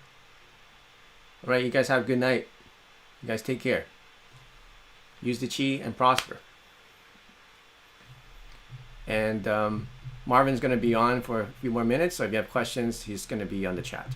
Speaker 1: All right, you guys have a good night. You guys take care. Use the Qi and prosper. And Marvin's going to be on for a few more minutes. So if you have questions, he's going to be on the chat.